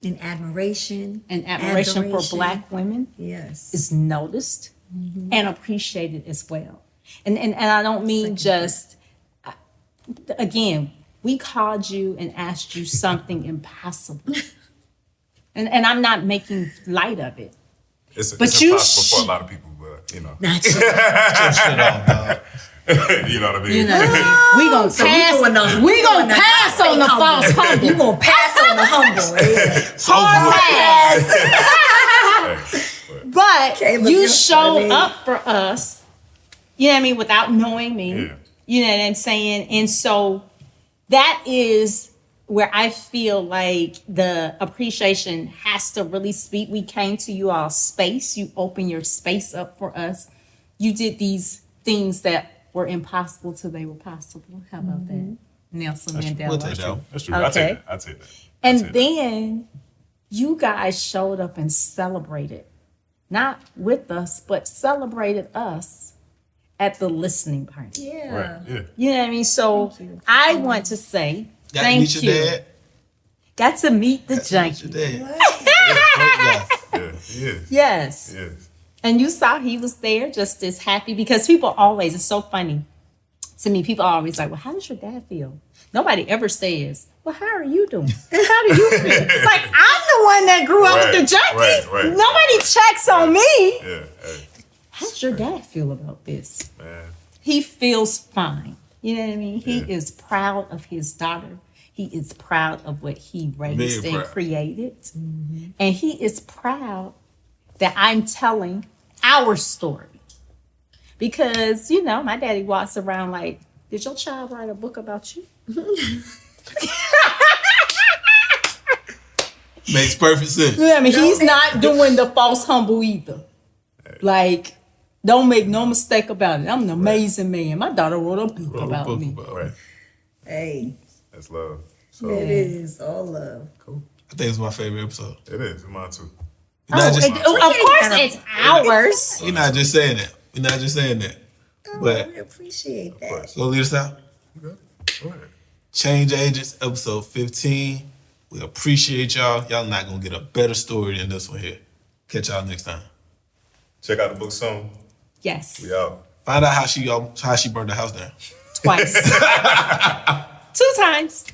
And admiration. and admiration for adoration. Black women Yes. is noticed and appreciated as well. And I don't mean just, again, we called you and asked you something impossible. And I'm not making light of it. It's But you impossible for a lot of people, but you know. Not you. Shit off, dog. You know what I mean? You know what I mean? We gonna So we pass. doing the- We gonna pass on the false humble. You gonna pass on the humble. Hard pass. Hey, But Caleb, you you're showed funny. up for us. You know what I mean? Without knowing me. Yeah. You know what I'm saying? And so that is where I feel like the appreciation has to really speak. We came to you all space. You opened your space up for us. You did these things that were impossible till they were possible. How about that? Nelson Mandela. We'll take that one. That's true. Okay. I take that. And take that. then you guys showed up and celebrated, not with us, but celebrated us at the listening party. Yeah. Right. Yeah. You know what I mean? So I want to say Got to thank meet you. your dad. Got to meet the Got to meet junkie. your dad. Great guy. Yeah. Yeah. Yes. Yeah. And you saw he was there just as happy because people always, it's so funny to me. People are always like, well, how does your dad feel? Nobody ever says, well, how are you doing? How do you feel? Like, I'm the one that grew up with the junkie. Right. Nobody checks on me. Yeah. Hey, How's your dad feel about this? man. He feels fine. You know what I mean? He is proud of his daughter. He is proud of what he raised Very and proud. created. And he is proud that I'm telling our story. Because, you know, my daddy walks around like, did your child write a book about you? Makes perfect sense. Yeah, I mean, he's not doing the false humble either. Like, don't make no mistake about it. I'm an amazing man. My daughter wrote a book about me. Right. Hey, That's love. So it is all love. cool. I think it's my favorite episode. It is. Mine too. You're not, just, Of course, it's ours. you're not just saying that. We're not just saying that. Oh, But we appreciate that. go lead us out. You good? Go ahead. Change Agents, episode 15. We appreciate y'all. Y'all not gonna get a better story than this one here. Catch y'all next time. Check out the book soon. Yes, We out. Find out how she burned the house down. twice. 2 times.